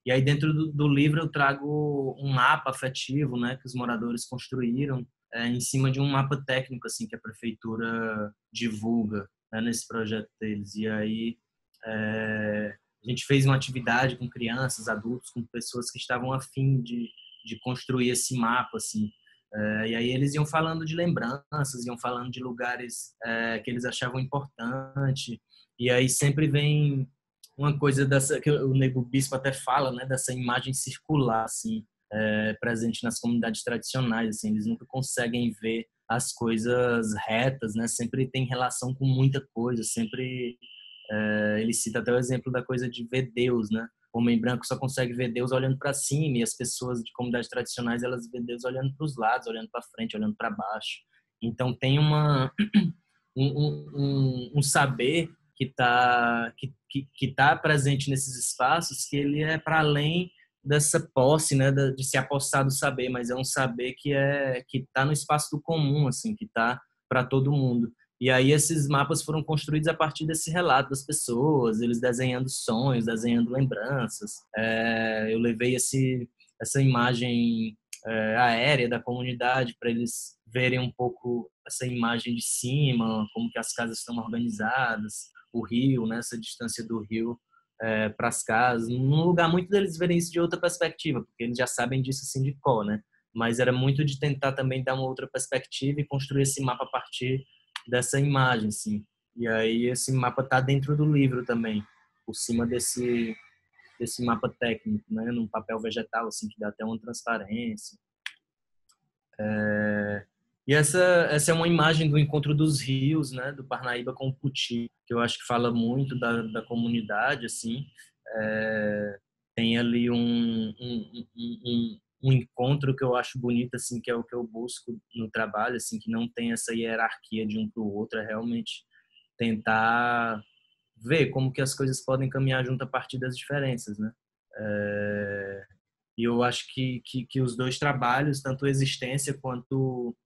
E aí dentro do livro eu trago um mapa afetivo, né, que os moradores construíram em cima de um mapa técnico assim que a prefeitura divulga, né, nesse projeto deles. E aí a gente fez uma atividade com crianças, adultos, com pessoas que estavam a fim de construir esse mapa, assim. E aí eles iam falando de lembranças, iam falando de lugares que eles achavam importante. E aí sempre vem uma coisa dessa que o Nego Bispo até fala, né, dessa imagem circular, assim, presente nas comunidades tradicionais, assim. Eles nunca conseguem ver as coisas retas, né? Sempre tem relação com muita coisa, sempre ele cita até o exemplo da coisa de ver Deus, né? O homem branco só consegue ver Deus olhando para cima e as pessoas de comunidades tradicionais elas veem Deus olhando para os lados, olhando para frente, olhando para baixo. Então tem um saber que tá presente nesses espaços que ele é para além dessa posse, né, de se apossar do saber, mas é um saber que tá no espaço do comum, assim, que tá para todo mundo. E aí esses mapas foram construídos a partir desse relato das pessoas, eles desenhando sonhos, desenhando lembranças. Eu levei essa imagem aérea da comunidade para eles verem um pouco essa imagem de cima, como que as casas estão organizadas, o rio, né, essa distância do rio para as casas, num lugar muito deles verem isso de outra perspectiva, porque eles já sabem disso assim de cor, né? Mas era muito de tentar também dar uma outra perspectiva e construir esse mapa a partir dessa imagem, assim. E aí esse mapa tá dentro do livro também, por cima desse mapa técnico, né, num papel vegetal, assim, que dá até uma transparência. E essa é uma imagem do encontro dos rios, né, do Parnaíba com o Puti, que eu acho que fala muito da comunidade, assim. Tem ali um encontro que eu acho bonito, assim, que é o que eu busco no trabalho, assim, que não tem essa hierarquia de um para o outro, é realmente tentar ver como que as coisas podem caminhar junto a partir das diferenças, né? E eu acho que os dois trabalhos, tanto a Existência quanto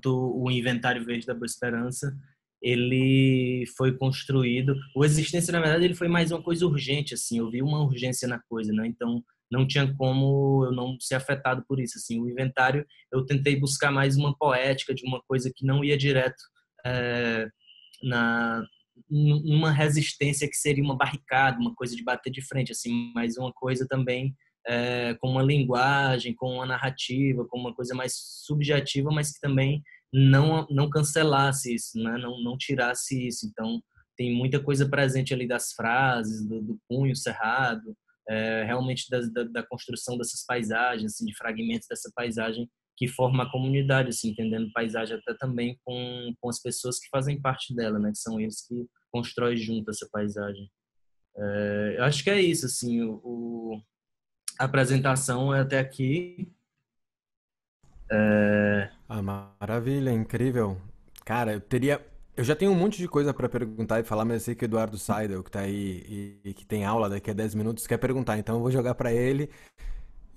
o Inventário Verde da Boa Esperança, ele foi construído. O Existência, na verdade, ele foi mais uma coisa urgente, assim. Eu vi uma urgência na coisa, né? Então não tinha como eu não ser afetado por isso, assim. O Inventário eu tentei buscar mais uma poética de uma coisa que não ia direto numa resistência que seria uma barricada, uma coisa de bater de frente, assim, mas uma coisa também com uma linguagem, com uma narrativa, com uma coisa mais subjetiva, mas que também não cancelasse isso, né? Não tirasse isso. Então, tem muita coisa presente ali das frases, do punho cerrado, realmente da construção dessas paisagens, assim, de fragmentos dessa paisagem que forma a comunidade, assim, entendendo paisagem até também com as pessoas que fazem parte dela, né? Que são eles que constroem junto essa paisagem. Eu acho que é isso, assim, a apresentação é até aqui. Maravilha, incrível. Cara, eu já tenho um monte de coisa pra perguntar e falar, mas eu sei que o Eduardo Seidel, que tá aí e que tem aula daqui a 10 minutos, quer perguntar. Então eu vou jogar pra ele.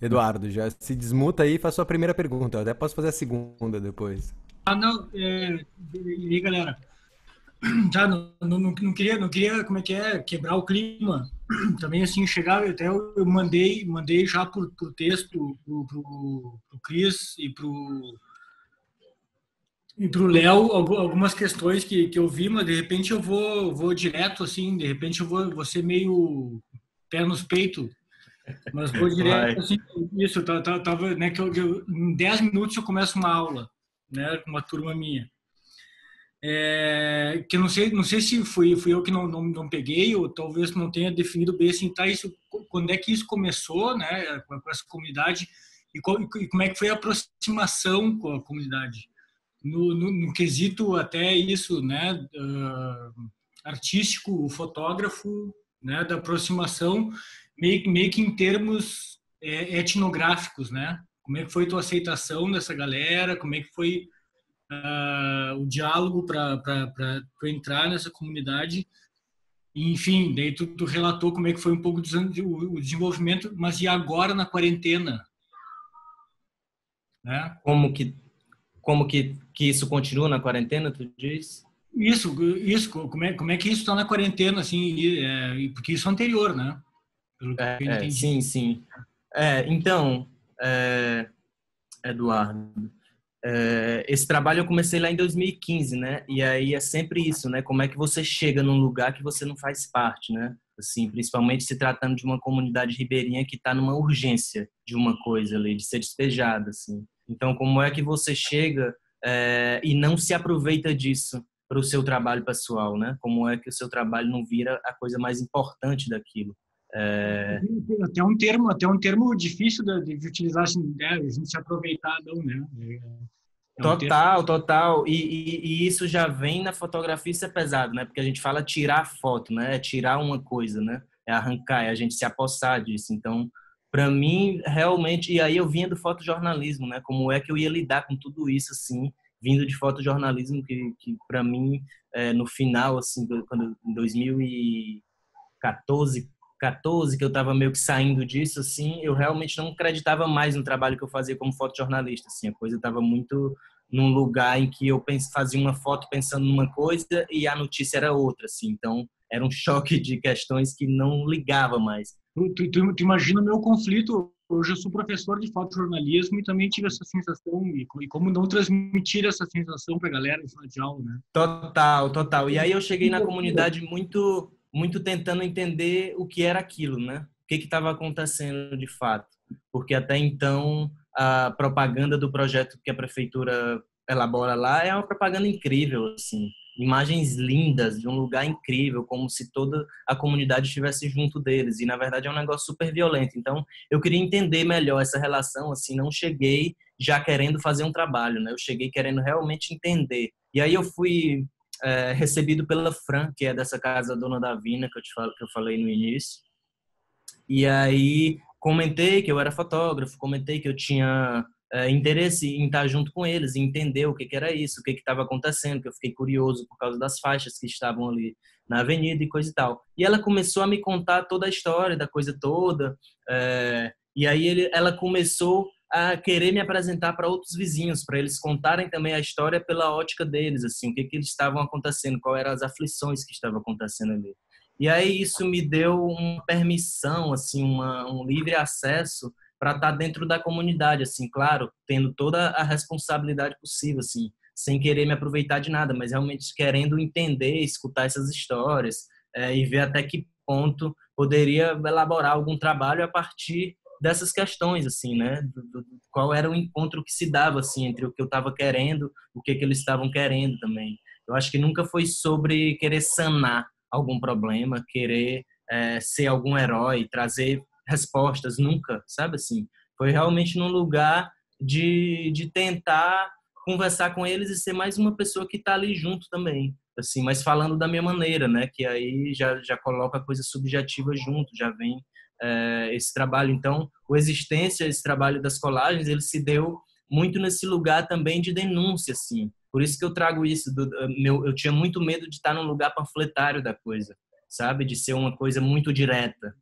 Eduardo, já se desmuta aí e faz sua primeira pergunta. Eu até posso fazer a segunda depois. Não. E aí, galera? Já não queria, como é que é, quebrar o clima. Também, assim, chegar, até eu mandei já por texto pro Cris e E para o Léo, algumas questões que eu vi, mas de repente eu vou direto, assim, de repente eu vou ser meio pé nos peitos, mas vou direto, Vai. assim, isso, tava, né, em 10 minutos eu começo uma aula, né, com uma turma minha. Que eu não sei se fui eu que não peguei, ou talvez não tenha definido bem, assim, tá, isso, quando é que isso começou, né, com essa comunidade, e como é que foi a aproximação com a comunidade? No quesito até isso, né, artístico, o fotógrafo, né, da aproximação, meio que em termos etnográficos, né? Como é que foi tua aceitação dessa galera? Como é que foi o diálogo para entrar nessa comunidade? Enfim, daí tu relatou como é que foi um pouco o desenvolvimento, mas e agora na quarentena, né? Como que isso continua na quarentena, tu diz? Isso, como é que isso está na quarentena, assim, porque isso é anterior, né? Pelo que eu entendi. Sim, sim. Então, Eduardo, esse trabalho eu comecei lá em 2015, né? E aí é sempre isso, né? Como é que você chega num lugar que você não faz parte, né? Assim, principalmente se tratando de uma comunidade ribeirinha que está numa urgência de uma coisa ali, de ser despejada, assim. Então, como é que você chega e não se aproveita disso para o seu trabalho pessoal, né? Como é que o seu trabalho não vira a coisa mais importante daquilo? Até um termo difícil de utilizar, assim, né? A gente se aproveitar, não, né? É um termo. Total, total. E isso já vem na fotografia, isso é pesado, né? Porque a gente fala tirar foto, né? É tirar uma coisa, né? É arrancar, é a gente se apossar disso. Então, para mim, realmente, e aí eu vinha do fotojornalismo, né? Como é que eu ia lidar com tudo isso, assim, vindo de fotojornalismo, que para mim, no final, assim, quando, em 2014, que eu estava meio que saindo disso, assim, eu realmente não acreditava mais no trabalho que eu fazia como fotojornalista, assim, a coisa estava muito num lugar em que eu fazia uma foto pensando numa coisa e a notícia era outra, assim, então era um choque de questões que não ligava mais. Tu imagina o meu conflito. Hoje eu sou professor de fotojornalismo e também tive essa sensação, e como não transmitir essa sensação para a galera em sala de aula, né? Total, total. E aí eu cheguei na comunidade muito, muito tentando entender o que era aquilo, né? O que estava acontecendo de fato. Porque até então a propaganda do projeto que a prefeitura elabora lá é uma propaganda incrível, assim. Imagens lindas de um lugar incrível, como se toda a comunidade estivesse junto deles. E na verdade é um negócio super violento. Então eu queria entender melhor essa relação, assim, não cheguei já querendo fazer um trabalho, né? Eu cheguei querendo realmente entender. E aí eu fui recebido pela Fran, que é dessa casa Dona da Vina, que eu falei no início. E aí comentei que eu era fotógrafo, comentei que eu tinha interesse em estar junto com eles, em entender o que era isso, o que estava acontecendo, que eu fiquei curioso por causa das faixas que estavam ali na avenida e coisa e tal. E ela começou a me contar toda a história da coisa toda, e aí ela começou a querer me apresentar para outros vizinhos, para eles contarem também a história pela ótica deles, assim, o que eles estavam acontecendo, qual eram as aflições que estavam acontecendo ali. E aí isso me deu uma permissão, assim, um livre acesso para estar dentro da comunidade, assim, claro, tendo toda a responsabilidade possível, assim, sem querer me aproveitar de nada, mas realmente querendo entender, escutar essas histórias e ver até que ponto poderia elaborar algum trabalho a partir dessas questões, assim, né? Qual era o encontro que se dava, assim, entre o que eu estava querendo, o que eles estavam querendo também. Eu acho que nunca foi sobre querer sanar algum problema, querer ser algum herói, trazer respostas, nunca, sabe assim? Foi realmente num lugar de tentar conversar com eles e ser mais uma pessoa que está ali junto também, assim, mas falando da minha maneira, né? Que aí já coloca a coisa subjetiva junto, já vem esse trabalho. Então, o Existência, esse trabalho das colagens, ele se deu muito nesse lugar também de denúncia, assim. Por isso que eu trago isso. Eu tinha muito medo de estar num lugar panfletário da coisa, sabe? De ser uma coisa muito direta.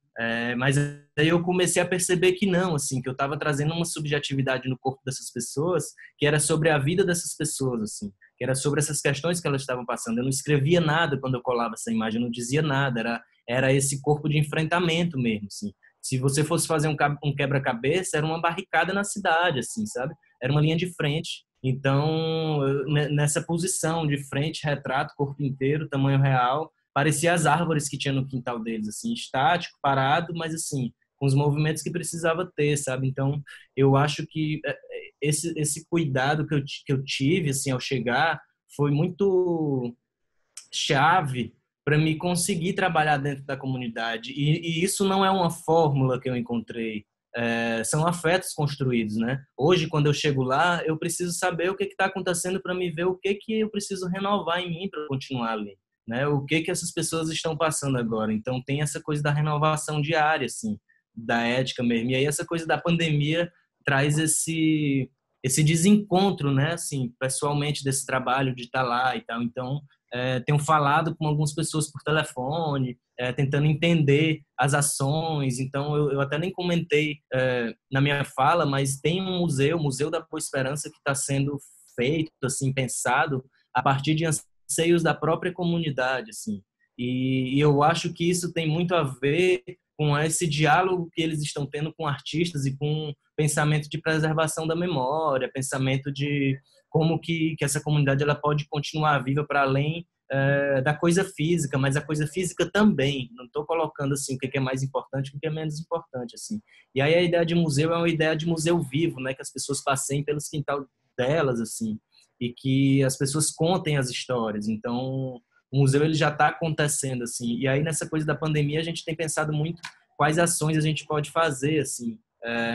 Mas aí eu comecei a perceber que não, assim, que eu estava trazendo uma subjetividade no corpo dessas pessoas, que era sobre a vida dessas pessoas, assim, que era sobre essas questões que elas estavam passando. Eu não escrevia nada quando eu colava essa imagem, eu não dizia nada, era esse corpo de enfrentamento mesmo, assim. Se você fosse fazer um quebra-cabeça, era uma barricada na cidade, assim, sabe? Era uma linha de frente Então, nessa posição de frente, retrato, corpo inteiro, tamanho real, parecia as árvores que tinha no quintal deles, assim, estático, parado, mas assim, com os movimentos que precisava ter, sabe? Então, eu acho que esse cuidado que eu tive, assim, ao chegar, foi muito chave para me conseguir trabalhar dentro da comunidade. E isso não é uma fórmula que eu encontrei. São afetos construídos, né? Hoje, quando eu chego lá, eu preciso saber o que está acontecendo para me ver o que eu preciso renovar em mim para continuar ali, né? O que essas pessoas estão passando agora. Então, tem essa coisa da renovação diária, assim, da ética mesmo. E aí, essa coisa da pandemia traz esse desencontro, né? Assim, pessoalmente desse trabalho de estar lá e tal. Então, tenho falado com algumas pessoas por telefone, tentando entender as ações. Então, eu até nem comentei na minha fala, mas tem um museu, o Museu da Boa Esperança, que está sendo feito, assim, pensado a partir de anseios da própria comunidade, assim. E eu acho que isso tem muito a ver com esse diálogo que eles estão tendo com artistas e com pensamento de preservação da memória, pensamento de como que essa comunidade ela pode continuar viva para além da coisa física, mas a coisa física também. Não estou colocando assim o que é mais importante e o que é menos importante assim. E aí a ideia de museu é uma ideia de museu vivo, né? Que as pessoas passeiem pelos quintal delas assim e que as pessoas contem as histórias. Então o museu ele já está acontecendo assim. E aí nessa coisa da pandemia a gente tem pensado muito quais ações a gente pode fazer assim.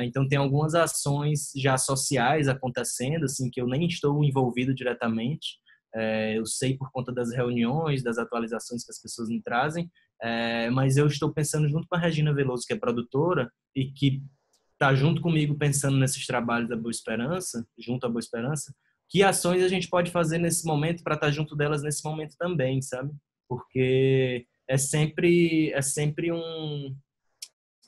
Então tem algumas ações já sociais acontecendo assim que eu nem estou envolvido diretamente. Eu sei por conta das reuniões, das atualizações que as pessoas me trazem, mas eu estou pensando junto com a Regina Veloso, que é produtora e que está junto comigo pensando nesses trabalhos da Boa Esperança, junto à Boa Esperança, que ações a gente pode fazer nesse momento para estar junto delas nesse momento também, sabe? Porque é sempre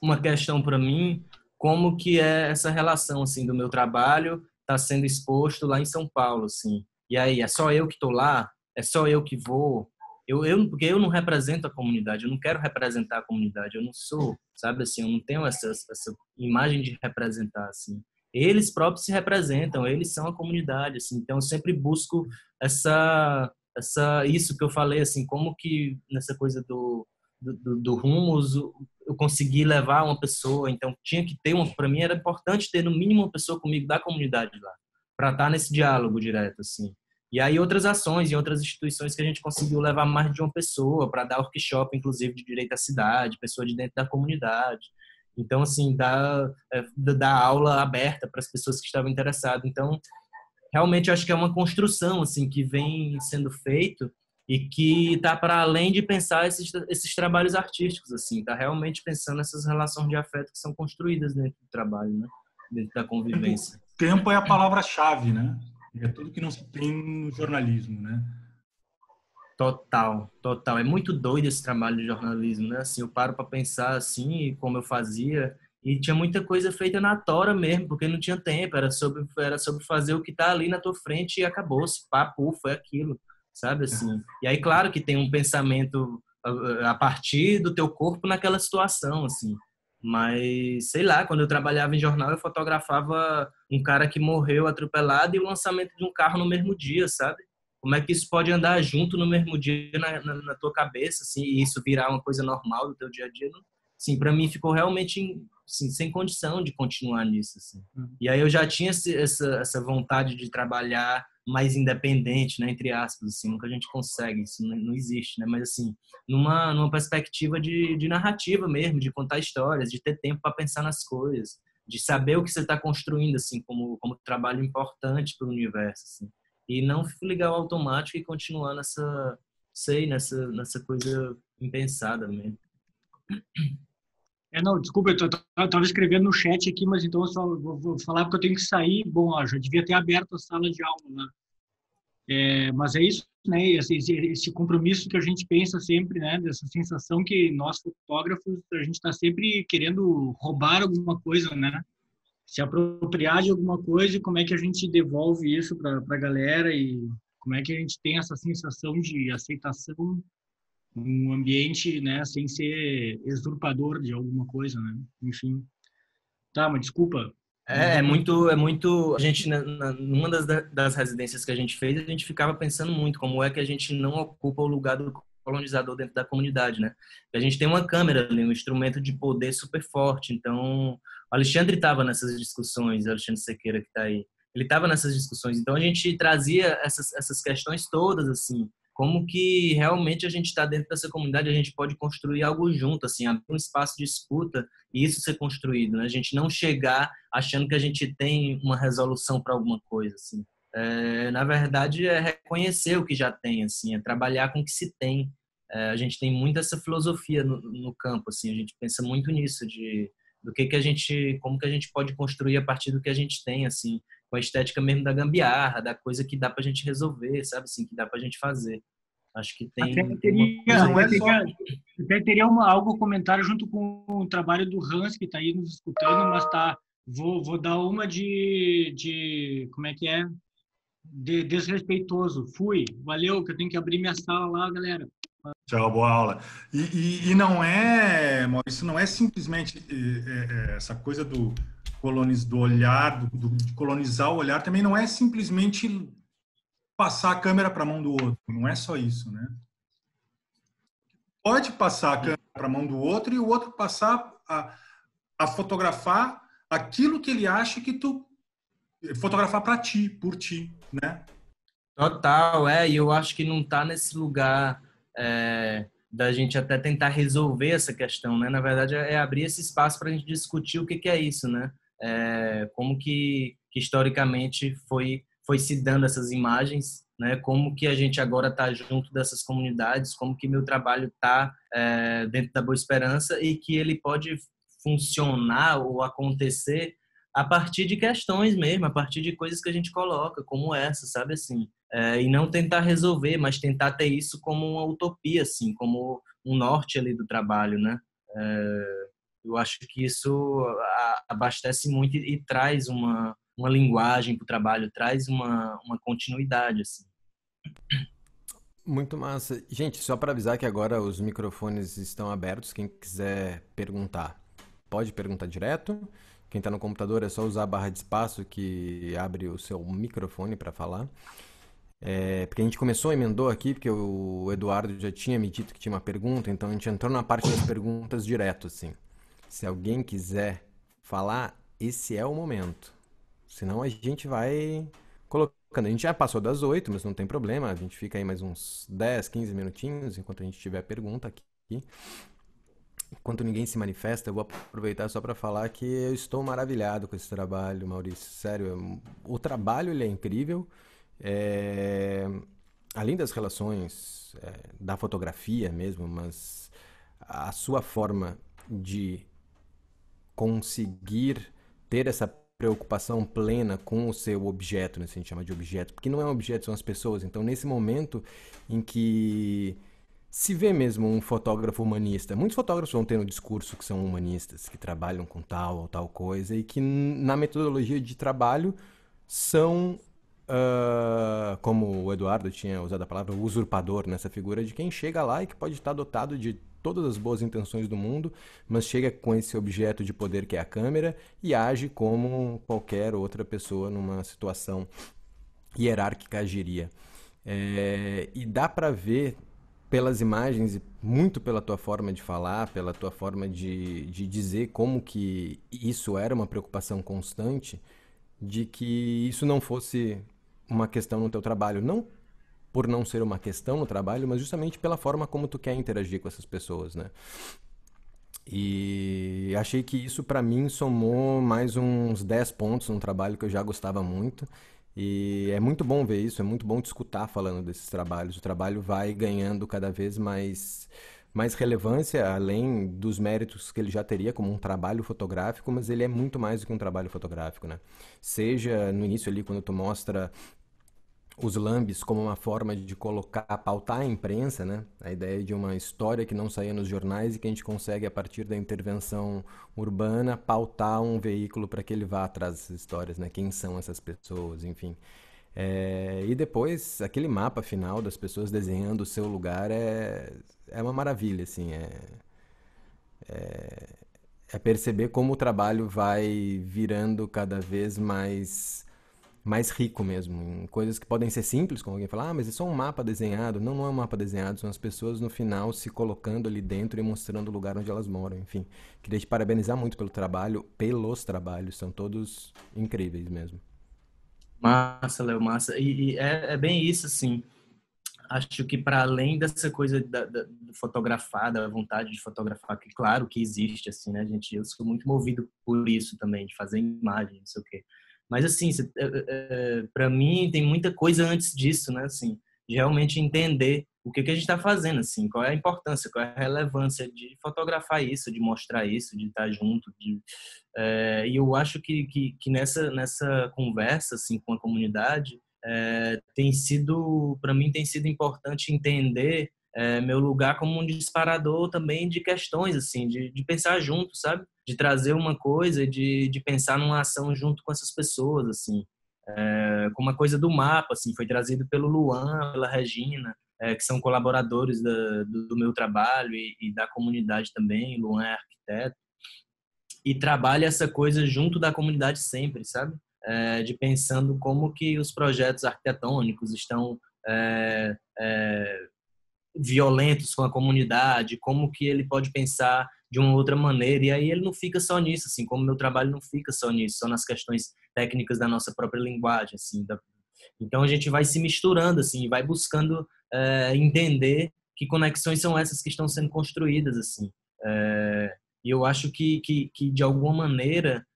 uma questão para mim como que é essa relação assim do meu trabalho está sendo exposto lá em São Paulo assim. E aí, é só eu que estou lá? É só eu que vou? Porque eu não represento a comunidade, eu não quero representar a comunidade, eu não sou, sabe assim, eu não tenho essa imagem de representar assim. Eles próprios se representam, eles são a comunidade assim. Então eu sempre busco isso que eu falei assim, como que nessa coisa do Rumos eu consegui levar uma pessoa, então tinha que ter para mim era importante ter no mínimo uma pessoa comigo da comunidade lá, para estar nesse diálogo direto assim. E aí outras ações em outras instituições que a gente conseguiu levar mais de uma pessoa para dar workshop inclusive de direito à cidade, pessoa de dentro da comunidade. Então assim, dar aula aberta para as pessoas que estavam interessadas. Então, realmente acho que é uma construção assim que vem sendo feito e que está para além de pensar esses trabalhos artísticos assim, está realmente pensando nessas relações de afeto que são construídas dentro do trabalho, né? Dentro da convivência. Tempo é a palavra-chave, né? É tudo que não se tem no jornalismo, né? Total, total. É muito doido esse trabalho de jornalismo, né? Assim, eu paro para pensar assim, como eu fazia, e tinha muita coisa feita na tora mesmo, porque não tinha tempo, era sobre fazer o que tá ali na tua frente e acabou-se, papo, foi aquilo, sabe assim. E aí, claro que tem um pensamento a partir do teu corpo naquela situação, assim. Mas, sei lá, quando eu trabalhava em jornal, eu fotografava um cara que morreu atropelado e o lançamento de um carro no mesmo dia, sabe? Como é que isso pode andar junto no mesmo dia na tua cabeça, assim, e isso virar uma coisa normal do teu dia a dia? Sim, para mim ficou realmente assim, sem condição de continuar nisso, assim. E aí eu já tinha essa vontade de trabalhar mais independente, né, entre aspas, assim, nunca a gente consegue, isso não existe, né, mas assim, numa perspectiva de narrativa mesmo, de contar histórias, de ter tempo para pensar nas coisas, de saber o que você está construindo, assim, como trabalho importante para o universo, assim. E não ligar o automático e continuar nessa coisa impensada mesmo. Não, desculpa, eu estava escrevendo no chat aqui, mas então eu só vou falar porque eu tenho que sair. Bom, ó, já devia ter aberto a sala de aula, né? Mas é isso, né? Esse compromisso que a gente pensa sempre, né? Dessa sensação que nós fotógrafos, a gente está sempre querendo roubar alguma coisa, né? Se apropriar de alguma coisa e como é que a gente devolve isso para a galera e como é que a gente tem essa sensação de aceitação num ambiente, né, sem ser usurpador de alguma coisa, né? Enfim. Tá, mas desculpa. É muito. A gente, numa das residências que a gente fez, a gente ficava pensando muito como é que a gente não ocupa o lugar do colonizador dentro da comunidade, né? A gente tem uma câmera ali, um instrumento de poder super forte. Então, o Alexandre estava nessas discussões, o Alexandre Sequeira que está aí, ele estava nessas discussões. Então, a gente trazia essas questões todas, assim, como que realmente a gente está dentro dessa comunidade, a gente pode construir algo junto, assim, abrir um espaço de escuta e isso ser construído, né? A gente não chegar achando que a gente tem uma resolução para alguma coisa, assim. Na verdade, é reconhecer o que já tem, assim, é trabalhar com o que se tem. A gente tem muito essa filosofia no campo, assim, a gente pensa muito nisso, do que a gente, como que a gente pode construir a partir do que a gente tem, assim, com a estética mesmo da gambiarra, da coisa que dá para a gente resolver, sabe, assim, que dá para a gente fazer. Acho que Até tem uma coisa Não é só até teria algo comentário junto com o trabalho do Hans, que está aí nos escutando, mas tá, vou dar uma de como é que é? Desrespeitoso. Fui, valeu, que eu tenho que abrir minha sala lá, galera. tchau, boa aula. E não é, Maurício, não é simplesmente essa coisa do olhar, de colonizar o olhar, também não é simplesmente passar a câmera para a mão do outro, não é só isso, né? Pode passar a câmera para a mão do outro e o outro passar a fotografar aquilo que ele acha que tu fotografar para ti, por ti, né? Total, e eu acho que não está nesse lugar da gente até tentar resolver essa questão, né? Na verdade, é abrir esse espaço para a gente discutir o que é isso, né? Como que historicamente foi se dando essas imagens, né? Como que a gente agora está junto dessas comunidades, como que meu trabalho está dentro da Boa Esperança e que ele pode funcionar ou acontecer a partir de questões mesmo, a partir de coisas que a gente coloca, como essa, sabe assim? E não tentar resolver, mas tentar ter isso como uma utopia, assim, como um norte ali do trabalho, né? Eu acho que isso abastece muito e traz uma linguagem para o trabalho, traz uma continuidade, assim. Muito massa. Gente, só para avisar que agora os microfones estão abertos. Quem quiser perguntar, pode perguntar direto. Quem está no computador é só usar a barra de espaço que abre o seu microfone para falar. Porque a gente começou, emendou aqui, porque o Eduardo já tinha me dito que tinha uma pergunta, então a gente entrou na parte das perguntas direto, assim. Se alguém quiser falar, esse é o momento. Senão a gente vai colocando. A gente já passou das 8, mas não tem problema. A gente fica aí mais uns 10, 15 minutinhos enquanto a gente tiver pergunta aqui. Enquanto ninguém se manifesta, eu vou aproveitar só para falar que eu estou maravilhado com esse trabalho, Maurício. Sério, o trabalho ele é incrível. Além das relações da fotografia mesmo, mas a sua forma de conseguir ter essa preocupação plena com o seu objeto, né? A gente chama de objeto, porque não é um objeto, são as pessoas. Então, nesse momento em que se vê mesmo um fotógrafo humanista, muitos fotógrafos vão ter no discurso que são humanistas, que trabalham com tal ou tal coisa, e que na metodologia de trabalho são, como o Eduardo tinha usado a palavra, usurpador, nessa figura de quem chega lá e que pode estar dotado de todas as boas intenções do mundo, mas chega com esse objeto de poder que é a câmera e age como qualquer outra pessoa numa situação hierárquica agiria. E dá para ver pelas imagens e muito pela tua forma de falar, pela tua forma de dizer como que isso era uma preocupação constante, de que isso não fosse uma questão no teu trabalho, não por não ser uma questão no trabalho, mas justamente pela forma como tu quer interagir com essas pessoas, né? E achei que isso para mim somou mais uns 10 pontos num trabalho que eu já gostava muito. E é muito bom ver isso, é muito bom te escutar falando desses trabalhos. O trabalho vai ganhando cada vez mais relevância, além dos méritos que ele já teria como um trabalho fotográfico, mas ele é muito mais do que um trabalho fotográfico, né? Seja no início ali, quando tu mostra os lambes como uma forma de colocar, pautar a imprensa, né? A ideia de uma história que não saía nos jornais e que a gente consegue, a partir da intervenção urbana, pautar um veículo para que ele vá atrás dessas histórias, né? Quem são essas pessoas, enfim. E depois, aquele mapa final das pessoas desenhando o seu lugar é uma maravilha, assim. é perceber como o trabalho vai virando cada vez mais rico mesmo, em coisas que podem ser simples, como alguém falar, mas é só um mapa desenhado. Não, não é um mapa desenhado, são as pessoas no final se colocando ali dentro e mostrando o lugar onde elas moram, enfim. Queria te parabenizar muito pelo trabalho, pelos trabalhos, são todos incríveis mesmo. Massa, Léo, massa. E é bem isso, assim. Acho que para além dessa coisa do fotografar, da vontade de fotografar, que claro que existe, assim, né, gente? Eu sou muito movido por isso também, de fazer imagem, não sei o quê. Mas, assim, para mim tem muita coisa antes disso, né, assim, de realmente entender o que a gente está fazendo, assim, qual é a importância, qual é a relevância de fotografar isso, de mostrar isso, de estar junto, e eu acho que nessa conversa, assim, com a comunidade, tem sido, para mim, tem sido importante entender meu lugar como um disparador também de questões, assim, de pensar junto, sabe? De trazer uma coisa, de pensar numa ação junto com essas pessoas, assim. Como a coisa do mapa, assim, foi trazido pelo Luan, pela Regina, que são colaboradores do meu trabalho e da comunidade também. Luan é arquiteto e trabalha essa coisa junto da comunidade sempre, sabe? De pensando como que os projetos arquitetônicos estão é, é, violentos com a comunidade, como que ele pode pensar de uma outra maneira. E aí ele não fica só nisso, assim, como meu trabalho não fica só nisso, só nas questões técnicas da nossa própria linguagem, assim. Então a gente vai se misturando, assim, vai buscando entender que conexões são essas que estão sendo construídas, assim. E eu acho que de alguma maneira,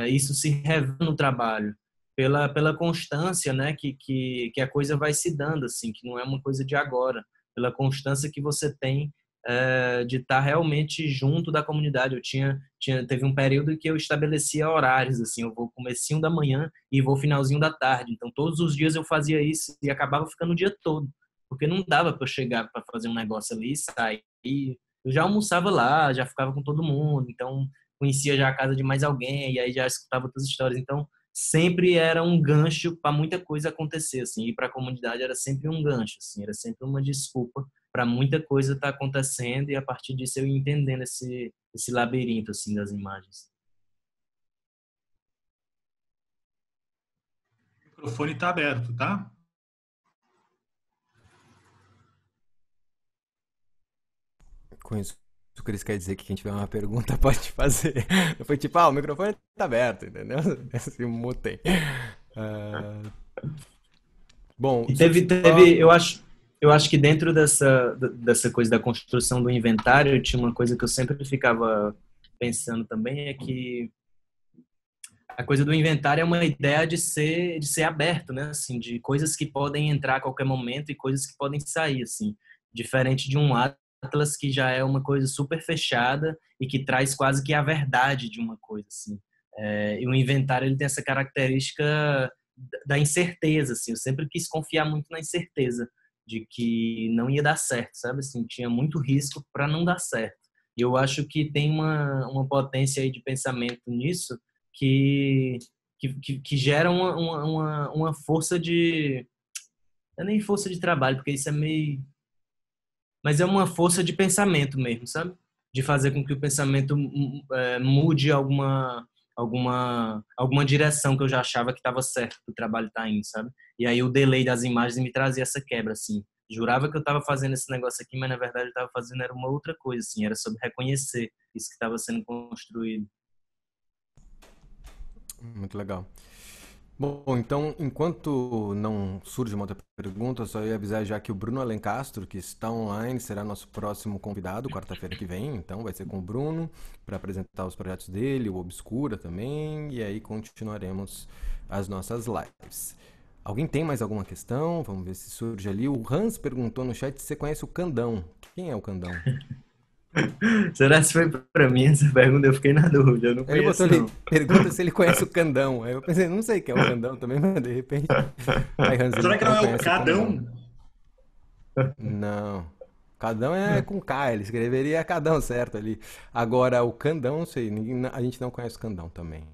isso se revela no trabalho, pela constância, né, que a coisa vai se dando, assim, que não é uma coisa de agora, pela constância que você tem de estar realmente junto da comunidade. Teve um período em que eu estabelecia horários, assim, eu vou comecinho da manhã e vou finalzinho da tarde. Então, todos os dias eu fazia isso e acabava ficando o dia todo, porque não dava para eu chegar para fazer um negócio ali e sair. Eu já almoçava lá, já ficava com todo mundo, então conhecia já a casa de mais alguém e aí já escutava outras histórias. Então, sempre era um gancho para muita coisa acontecer, assim, e para a comunidade era sempre um gancho, assim, era sempre uma desculpa para muita coisa estar acontecendo e a partir disso eu ia entendendo esse labirinto, assim, das imagens. O microfone está aberto, tá? Com isso, o Cris quer dizer que quem tiver uma pergunta pode fazer. Foi tipo, o microfone tá aberto, entendeu? Se mutem. Ah, bom, E eu acho que dentro dessa coisa da construção do inventário, tinha uma coisa que eu sempre ficava pensando também, é que a coisa do inventário é uma ideia de ser aberto, né? Assim, de coisas que podem entrar a qualquer momento e coisas que podem sair, assim. Diferente de um atlas que já é uma coisa super fechada e que traz quase que a verdade de uma coisa, assim. E o inventário, ele tem essa característica da incerteza, assim. Eu sempre quis confiar muito na incerteza de que não ia dar certo, sabe? Assim, tinha muito risco para não dar certo. E eu acho que tem uma potência aí de pensamento nisso, que, que gera uma força de. Não é nem força de trabalho, porque isso é meio. Mas é uma força de pensamento mesmo, sabe? De fazer com que o pensamento mude alguma direção que eu já achava que estava certo, que o trabalho está indo, sabe? E aí o delay das imagens me trazia essa quebra, assim. Jurava que eu estava fazendo esse negócio aqui, mas na verdade eu estava fazendo era uma outra coisa, assim. Era sobre reconhecer isso que estava sendo construído. muito legal. Bom, então, enquanto não surge uma outra pergunta, só ia avisar já que o Bruno Alencastro, que está online, será nosso próximo convidado, quarta-feira que vem. Então, vai ser com o Bruno, para apresentar os projetos dele, o Obscura também, e aí continuaremos as nossas lives. Alguém tem mais alguma questão? Vamos ver se surge ali. O Hans perguntou no chat se você conhece o Candão. Quem é o Candão? Será que foi para mim essa pergunta? Eu fiquei na dúvida, eu não Ele botou conheço, ali, não. pergunta se ele conhece o Candão. Aí eu pensei, não sei quem é o Candão também, mas de repente. Aí, Hans, ele Será que não então é o conhece o Candão. Cadão? Não. Cadão é com K, ele escreveria Cadão certo ali. Agora, o Candão, não sei, a gente não conhece o Candão também.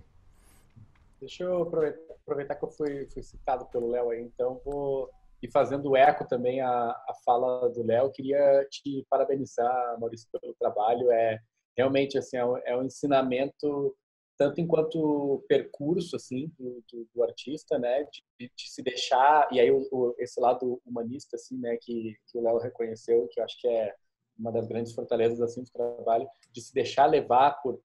Deixa eu aproveitar que eu fui citado pelo Léo aí, então vou ir fazendo eco também a fala do Léo. Queria te parabenizar, Maurício, pelo trabalho. realmente, assim, é um ensinamento tanto enquanto percurso, assim, do artista, né, de se deixar, e aí esse lado humanista, assim, né, que o Léo reconheceu, que eu acho que é uma das grandes fortalezas, assim, do trabalho, de se deixar levar por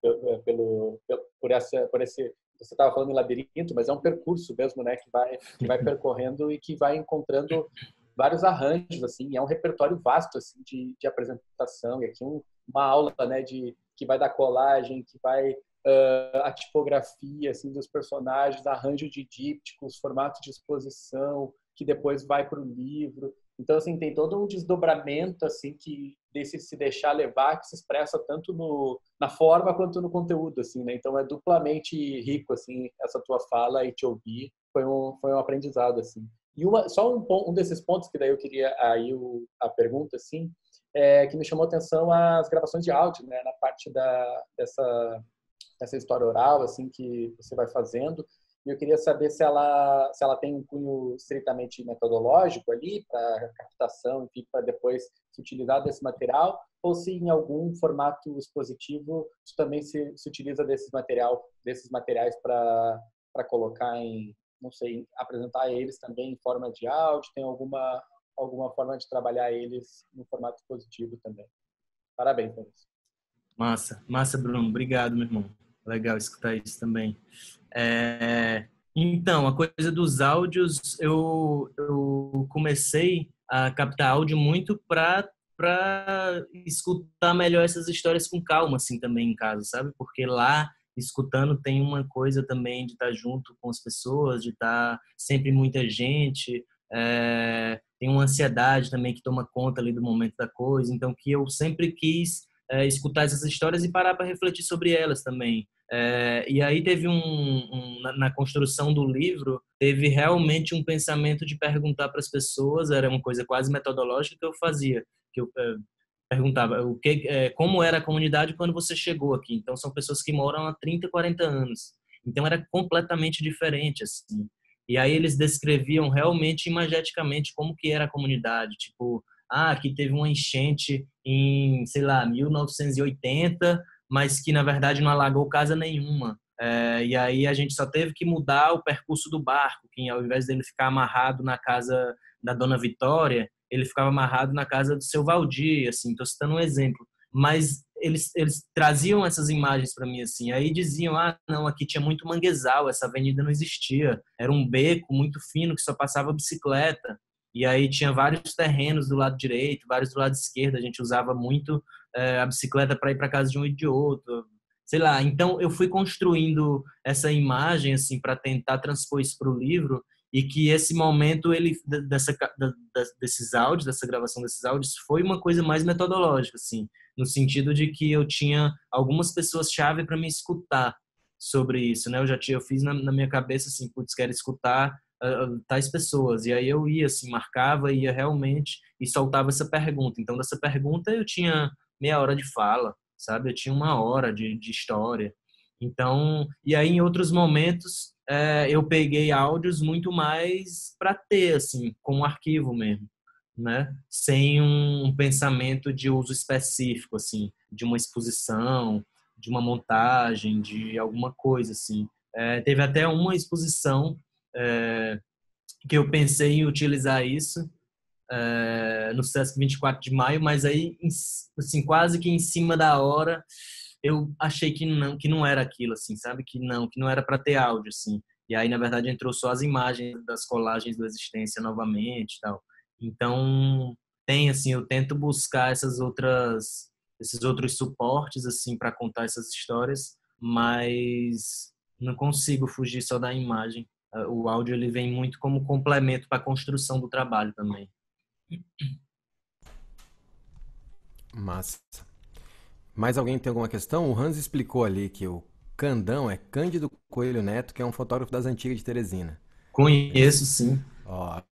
esse, você estava falando em labirinto, mas é um percurso mesmo, né, que vai percorrendo e que vai encontrando vários arranjos, assim, é um repertório vasto, assim, de apresentação, e aqui uma aula, né, que vai dar colagem, que vai a tipografia, assim, dos personagens, arranjo de dípticos, formato de exposição, que depois vai para o livro. Então, assim, tem todo um desdobramento, assim, que desse se deixar levar, que se expressa tanto na forma quanto no conteúdo, assim, né? Então, é duplamente rico, assim, essa tua fala e te ouvir. Foi um aprendizado, assim. E só um desses pontos que daí eu queria, aí a pergunta, assim, que me chamou a atenção as gravações de áudio, né? Na parte dessa história oral, assim, que você vai fazendo. E eu queria saber se ela tem um cunho estritamente metodológico ali, para captação, enfim, para depois se utilizar desse material, ou se em algum formato expositivo isso também se utiliza desses materiais para colocar em, não sei, apresentar eles também em forma de áudio, tem alguma forma de trabalhar eles no formato expositivo também. Parabéns por isso. Massa, Bruno. Obrigado, meu irmão. Legal escutar isso também. Então, a coisa dos áudios, eu comecei a captar áudio muito para escutar melhor essas histórias com calma, assim, também em casa, sabe? Porque lá, escutando, tem uma coisa também de estar junto com as pessoas, de estar sempre muita gente, tem uma ansiedade também que toma conta ali do momento da coisa, então que eu sempre quis escutar essas histórias e parar para refletir sobre elas também. E aí teve na construção do livro, teve realmente um pensamento de perguntar para as pessoas, era uma coisa quase metodológica que eu fazia, que eu perguntava como era a comunidade quando você chegou aqui. Então são pessoas que moram há 30, 40 anos. Então era completamente diferente, assim. E aí eles descreviam realmente imageticamente como que era a comunidade, tipo, aqui teve uma enchente em, sei lá, 1980, mas que na verdade não alagou casa nenhuma. E aí a gente só teve que mudar o percurso do barco, que ao invés dele ficar amarrado na casa da Dona Vitória, ele ficava amarrado na casa do seu Valdir, assim, estou citando um exemplo. Mas eles traziam essas imagens para mim, assim, aí diziam, não, aqui tinha muito manguezal, essa avenida não existia, era um beco muito fino que só passava bicicleta, e aí tinha vários terrenos do lado direito, vários do lado esquerdo, a gente usava muito a bicicleta para ir para casa de um e de outro, sei lá. Então eu fui construindo essa imagem assim para tentar transpor isso para o livro, e que esse momento desses áudios, dessa gravação desses áudios, foi uma coisa mais metodológica, assim, no sentido de que eu tinha algumas pessoas chave para me escutar sobre isso, né? Eu fiz na minha cabeça assim, putz, quero escutar tais pessoas, e aí eu ia assim, marcava, ia realmente e soltava essa pergunta. Então dessa pergunta eu tinha meia hora de fala, sabe? Eu tinha uma hora de história. Então, e aí em outros momentos eu peguei áudios muito mais para ter, assim, como arquivo mesmo, né? Sem um pensamento de uso específico, assim, de uma exposição, de uma montagem, de alguma coisa, assim. Teve até uma exposição que eu pensei em utilizar isso no Sesc 24 de maio, mas aí, assim, quase que em cima da hora, eu achei que não era aquilo, assim, sabe? Que não era para ter áudio, assim. E aí, na verdade, entrou só as imagens das colagens do Existência novamente e tal. Então, assim, eu tento buscar esses outros suportes, assim, para contar essas histórias, mas não consigo fugir só da imagem. O áudio, ele vem muito como complemento para a construção do trabalho também. Massa. Mais alguém tem alguma questão? O Hans explicou ali que o Candão é Cândido Coelho Neto, que é um fotógrafo das antigas de Teresina. Conheço, sim.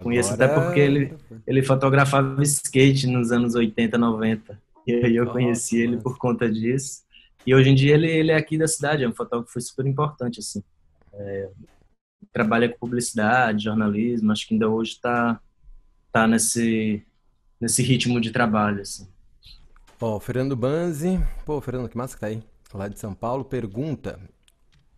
Conheço até porque ele fotografava skate nos anos 80, 90. E aí eu conheci ele por conta disso. E hoje em dia ele é aqui da cidade, é um fotógrafo super importante, assim. Trabalha com publicidade, jornalismo, acho que ainda hoje tá nesse ritmo de trabalho, assim. Ó, Fernando Banzi, pô, Fernando, que massa que tá aí, lá de São Paulo, pergunta: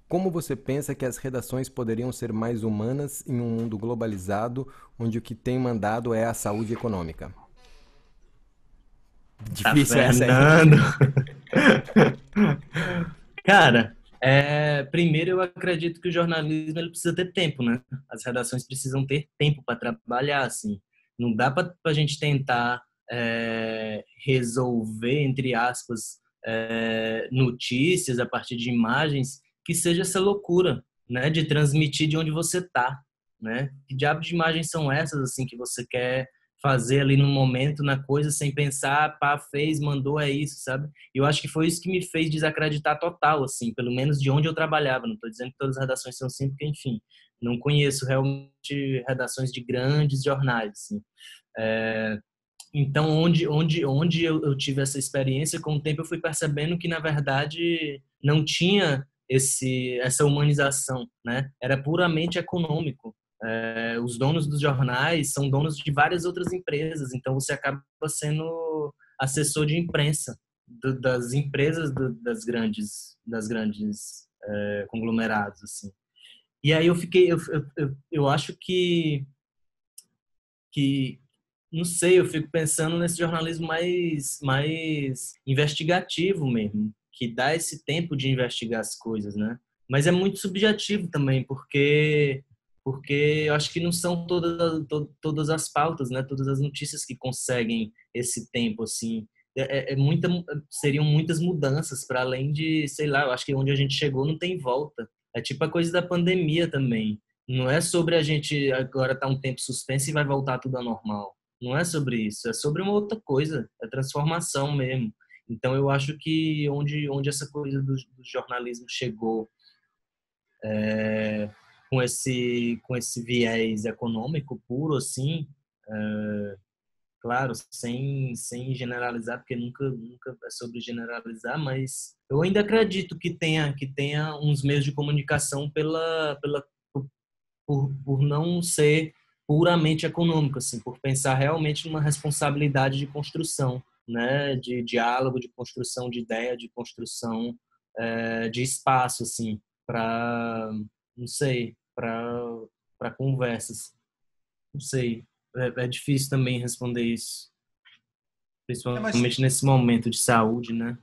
como você pensa que as redações poderiam ser mais humanas em um mundo globalizado, onde o que tem mandado é a saúde econômica? Tá, Difícil essa, hein? Fernando. Cara, primeiro eu acredito que o jornalismo ele precisa ter tempo, né? As redações precisam ter tempo para trabalhar, assim. Não dá para a gente tentar resolver, entre aspas, notícias a partir de imagens que seja essa loucura, né? De transmitir de onde você tá, né? Que diabo de imagens são essas, assim, que você quer fazer ali no momento, na coisa, sem pensar, pá, fez, mandou, é isso, sabe? E eu acho que foi isso que me fez desacreditar total, assim, pelo menos de onde eu trabalhava. Não estou dizendo que todas as redações são assim, porque, enfim, não conheço realmente redações de grandes jornais, assim. Então, onde eu tive essa experiência, com o tempo eu fui percebendo que, na verdade, não tinha essa humanização, né? Era puramente econômico. Os donos dos jornais são donos de várias outras empresas, então você acaba sendo assessor de imprensa das empresas das grandes conglomerados, assim. E aí eu acho que não sei, eu fico pensando nesse jornalismo mais investigativo mesmo, que dá esse tempo de investigar as coisas, né? Mas é muito subjetivo também, porque eu acho que não são todas as pautas, né? Todas as notícias que conseguem esse tempo, assim. Seriam muitas mudanças para além de, sei lá, eu acho que onde a gente chegou não tem volta. É tipo a coisa da pandemia também. Não é sobre a gente agora estar um tempo suspenso e vai voltar tudo ao normal. Não é sobre isso, é sobre uma outra coisa, é transformação mesmo. Então eu acho que onde essa coisa do jornalismo chegou com esse viés econômico puro, assim, claro, sem generalizar, porque nunca é sobre generalizar, mas eu ainda acredito que tenha uns meios de comunicação por não ser puramente econômico, assim, por pensar realmente numa responsabilidade de construção, né, de diálogo, de construção de ideia, de construção de espaço, assim, para, não sei, para conversas, não sei, é difícil também responder isso, Mas, principalmente nesse momento de saúde, né?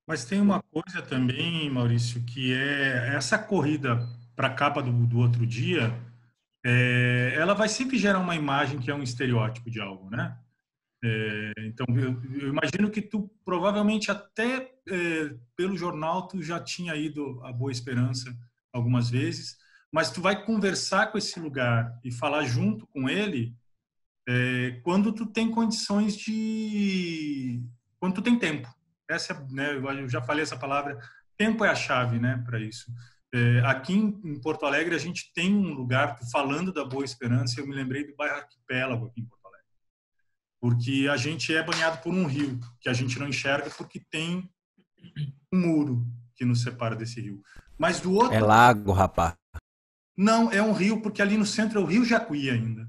mas tem uma coisa também, Maurício, que é essa corrida para a capa do outro dia, ela vai sempre gerar uma imagem que é um estereótipo de algo, né? Então, eu imagino que tu provavelmente até pelo jornal tu já tinha ido à Boa Esperança algumas vezes, mas tu vai conversar com esse lugar e falar junto com ele quando tu tem condições quando tu tem tempo. Né, eu já falei essa palavra, tempo é a chave, né, para isso. Aqui em Porto Alegre a gente tem um lugar, falando da Boa Esperança, eu me lembrei do bairro Arquipélago aqui em Porto Alegre, porque a gente é banhado por um rio que a gente não enxerga porque tem um muro que nos separa desse rio. Mas do É outro, lago, rapá. não, é um rio porque ali no centro é o Rio Jacuí ainda.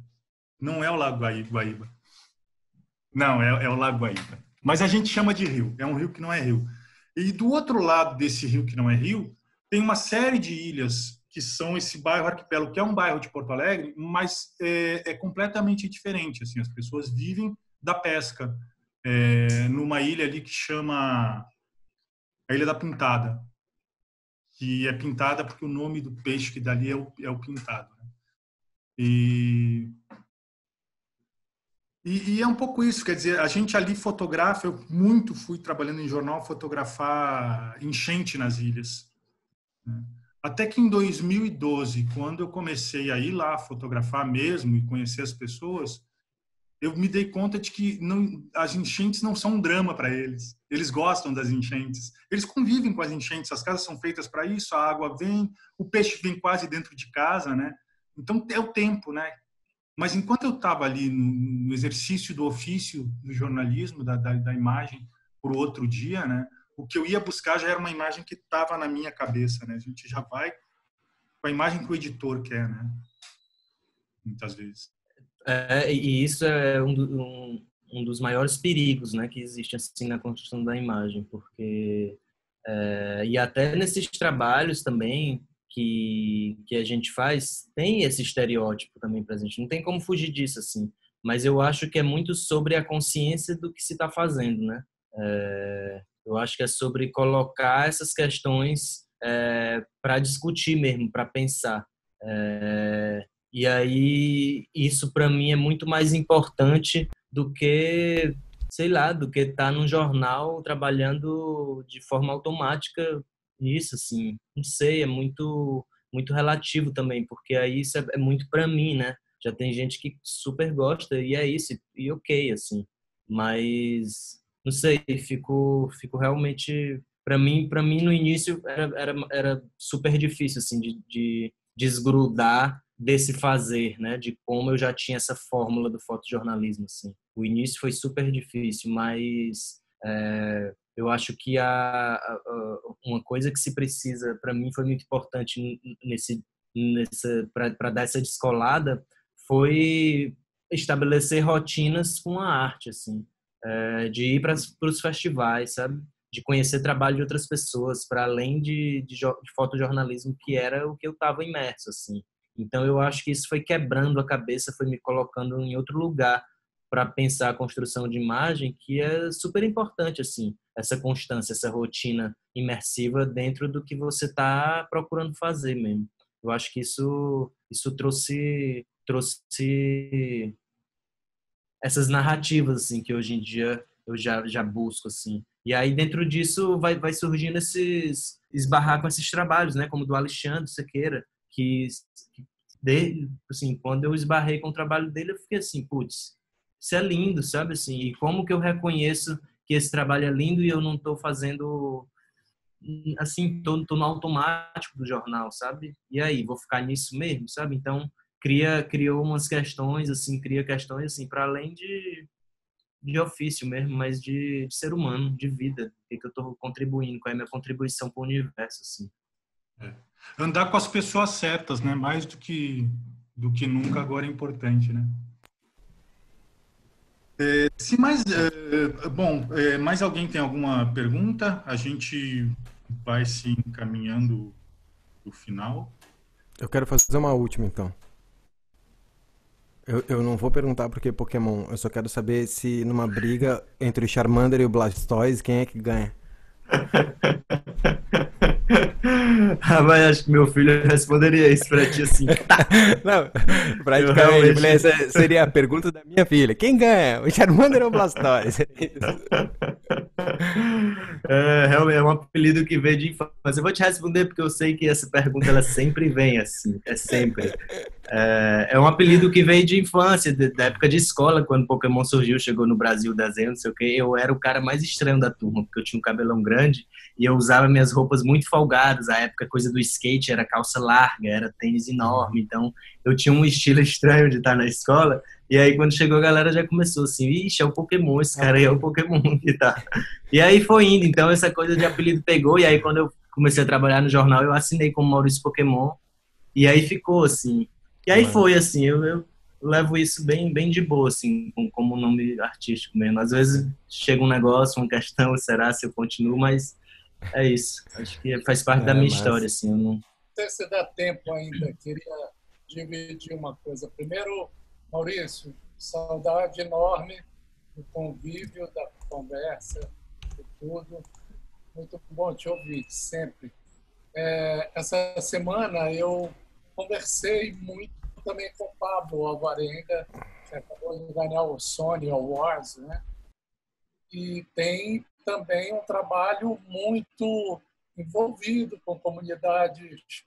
Não é o Lago Guaíba. Não, é o Lago Guaíba. Mas a gente chama de rio. É um rio que não é rio. E do outro lado desse rio que não é rio, tem uma série de ilhas que são esse bairro Arquipélago, que é um bairro de Porto Alegre, mas é completamente diferente. Assim, as pessoas vivem da pesca. Numa ilha ali que chama a Ilha da Pintada, que é pintada porque o nome do peixe que dali é o pintado. Né? E é um pouco isso, quer dizer, a gente ali fotografa, eu muito fui trabalhando em jornal, fotografar enchente nas ilhas. Né? Até que em 2012, quando eu comecei a ir lá fotografar mesmo e conhecer as pessoas, eu me dei conta de que as enchentes não são um drama para eles. Eles gostam das enchentes. Eles convivem com as enchentes. As casas são feitas para isso, a água vem, o peixe vem quase dentro de casa, né? Então é o tempo, né? Mas enquanto eu estava ali no exercício do ofício do jornalismo, da imagem, para o outro dia, né? O que eu ia buscar já era uma imagem que estava na minha cabeça, né? A gente já vai com a imagem que o editor quer, né? Muitas vezes. E isso é um dos maiores perigos, né, que existe assim na construção da imagem, porque e até nesses trabalhos também que a gente faz, tem esse estereótipo também presente. Não tem como fugir disso, assim. Mas eu acho que é muito sobre a consciência do que se está fazendo, né? Eu acho que é sobre colocar essas questões para discutir mesmo, para pensar. E aí, isso para mim é muito mais importante do que, sei lá, do que estar num jornal trabalhando de forma automática nisso, assim. Não sei, é muito relativo também, porque aí isso é muito para mim, né? Já tem gente que super gosta e é isso, e ok, assim. Mas, não sei, fico realmente... Para mim no início era super difícil, assim, de desgrudar desse fazer, né? De como eu já tinha essa fórmula do fotojornalismo, assim. O início foi super difícil, mas eu acho que uma coisa que se precisa, para mim, foi muito importante para dar essa descolada, foi estabelecer rotinas com a arte, assim, de ir para os festivais, sabe? De conhecer trabalho de outras pessoas, para além de fotojornalismo, que era o que eu estava imerso, assim. Então, eu acho que isso foi quebrando a cabeça, foi me colocando em outro lugar para pensar a construção de imagem, que é super importante, assim, essa constância, essa rotina imersiva dentro do que você está procurando fazer mesmo. Eu acho que isso trouxe essas narrativas, assim, que hoje em dia eu já busco, assim. E aí, dentro disso, vai surgindo esbarrar com esses trabalhos, né? Como do Alexandre Sequeira, assim, quando eu esbarrei com o trabalho dele, eu fiquei assim, putz, isso é lindo, sabe? Assim, e como que eu reconheço que esse trabalho é lindo e eu não estou fazendo, assim, tô no automático do jornal, sabe? E aí, vou ficar nisso mesmo, sabe? Então, criou umas questões, assim, cria questões, assim, para além de ofício mesmo, mas de ser humano, de vida. O que eu estou contribuindo, qual é a minha contribuição para o universo, assim. Andar com as pessoas certas, né? Mais do que nunca agora é importante, né? Se mais, mais alguém tem alguma pergunta, a gente vai se encaminhando do final. Eu quero fazer uma última, então. Eu não vou perguntar porque Pokémon, eu só quero saber se numa briga entre o Charmander e o Blastoise, quem é que ganha? Mas acho que meu filho responderia isso pra ti assim. Não, praticamente, essa seria a pergunta da minha filha. Quem ganha? O Charmander ou o Blastoise? Realmente é um apelido que veio de infância. Mas eu vou te responder porque eu sei que essa pergunta ela sempre vem assim, é sempre. É um apelido que veio de infância, da época de escola, quando Pokémon surgiu, chegou no Brasil, desenho, não sei o que. Eu era o cara mais estranho da turma, porque eu tinha um cabelão grande e eu usava minhas roupas muito folgadas. A época, coisa do skate, era calça larga, era tênis enorme. Então, eu tinha um estilo estranho de estar na escola. E aí, quando chegou a galera, já começou assim, ixi, é o Pokémon, esse cara aí é o Pokémon e tal. E aí foi indo, então essa coisa de apelido pegou. E aí, quando eu comecei a trabalhar no jornal, eu assinei como Maurício Pokémon. E aí ficou assim. E aí foi assim, eu levo isso bem de boa, assim, como nome artístico mesmo. Às vezes chega um negócio, uma questão, será se eu continuo, mas é isso. Acho que faz parte da minha história, assim. Eu não... Não sei se dá tempo ainda, queria dividir uma coisa. Primeiro, Maurício, saudade enorme do convívio, da conversa, de tudo. Muito bom te ouvir, sempre. Essa semana eu conversei muito também com o Pablo Alvarenga, que acabou de ganhar o Sony Awards, né? E tem também um trabalho muito envolvido com comunidades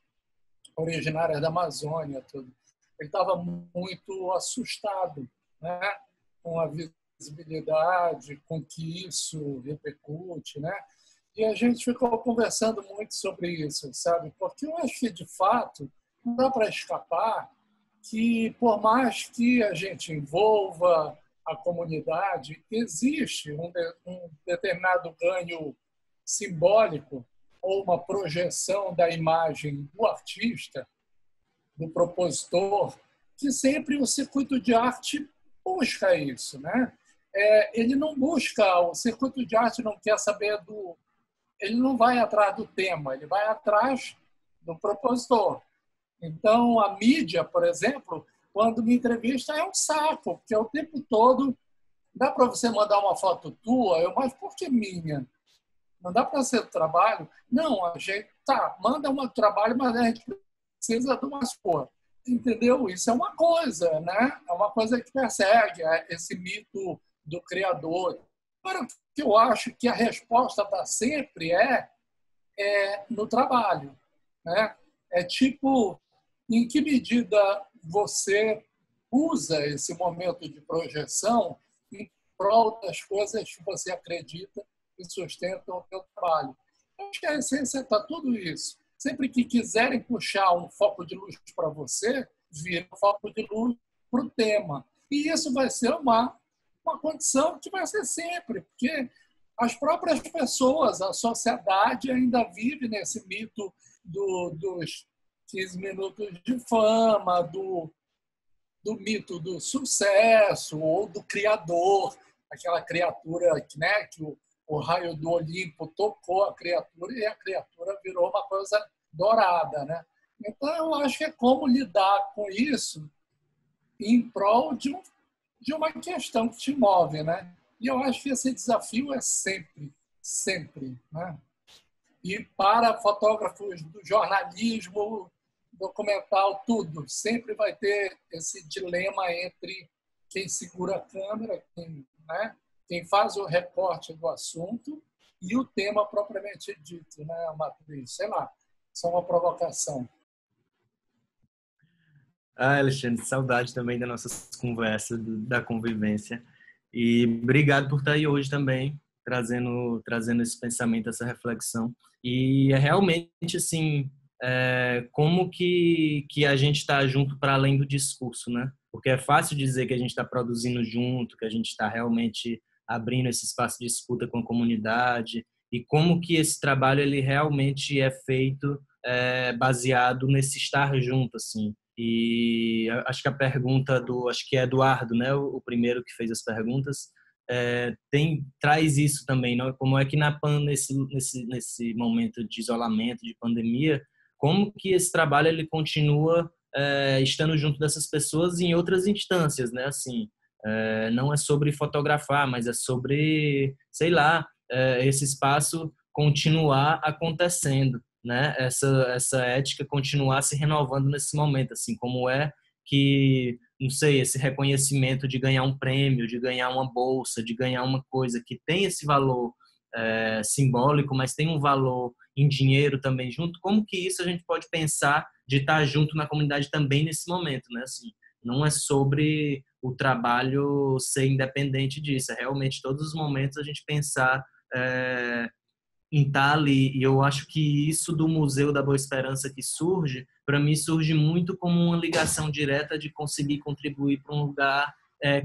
originárias da Amazônia. Tudo. Ele estava muito assustado, né? Com a visibilidade, com que isso repercute, né? E a gente ficou conversando muito sobre isso, sabe? Porque eu acho que, de fato, não dá para escapar que, por mais que a gente envolva a comunidade, existe um determinado ganho simbólico ou uma projeção da imagem do artista, do propositor, que sempre o circuito de arte busca isso, né? ele não busca, o circuito de arte não quer saber ele não vai atrás do tema, ele vai atrás do propositor. Então, a mídia, por exemplo, quando me entrevista é um saco, porque o tempo todo dá para você mandar uma foto tua, mas por que minha? Não dá para ser trabalho? Não, a gente manda um trabalho, mas a gente precisa de umas cores. Entendeu? Isso é uma coisa, né? É uma coisa que persegue esse mito do criador. Agora, o que eu acho que a resposta está sempre no trabalho, né? É tipo, em que medida você usa esse momento de projeção em prol das coisas que você acredita e sustentam o seu trabalho. Eu acho que a essência está tudo isso. Sempre que quiserem puxar um foco de luz para você, vira um foco de luz para o tema. E isso vai ser uma condição que vai ser sempre, porque as próprias pessoas, a sociedade ainda vive nesse mito dos 15 minutos de fama, do mito do sucesso ou do criador, aquela criatura, né, que o raio do Olimpo tocou a criatura e a criatura virou uma coisa dourada, né? Então, eu acho que é como lidar com isso em prol de uma questão que te move, né? E eu acho que esse desafio é sempre, né? E para fotógrafos do jornalismo, documental, tudo, sempre vai ter esse dilema entre quem segura a câmera, quem faz o recorte do assunto e o tema propriamente dito, né, Matriz? Sei lá, só uma provocação. Alexandre, saudade também das nossas conversas, da convivência. E obrigado por estar aí hoje também, trazendo esse pensamento, essa reflexão. E é realmente, assim, como que a gente está junto para além do discurso, né? Porque é fácil dizer que a gente está produzindo junto, que a gente está realmente abrindo esse espaço de escuta com a comunidade, e como que esse trabalho ele realmente é feito baseado nesse estar junto, assim. E acho que a pergunta acho que é Eduardo, né, o primeiro que fez as perguntas, traz isso também, não? Como é que nesse momento de isolamento, de pandemia, como que esse trabalho ele continua estando junto dessas pessoas em outras instâncias, né? Assim, não é sobre fotografar, mas é sobre, sei lá, esse espaço continuar acontecendo, né? Essa ética continuar se renovando nesse momento, assim, como é que, não sei, esse reconhecimento de ganhar um prêmio, de ganhar uma bolsa, de ganhar uma coisa que tem esse valor simbólico, mas tem um valor em dinheiro também junto, como que isso a gente pode pensar de estar junto na comunidade também nesse momento, né? Assim, não é sobre o trabalho ser independente disso, é realmente todos os momentos a gente pensar em estar ali. E eu acho que isso do Museu da Boa Esperança que surge, para mim surge muito como uma ligação direta de conseguir contribuir para um lugar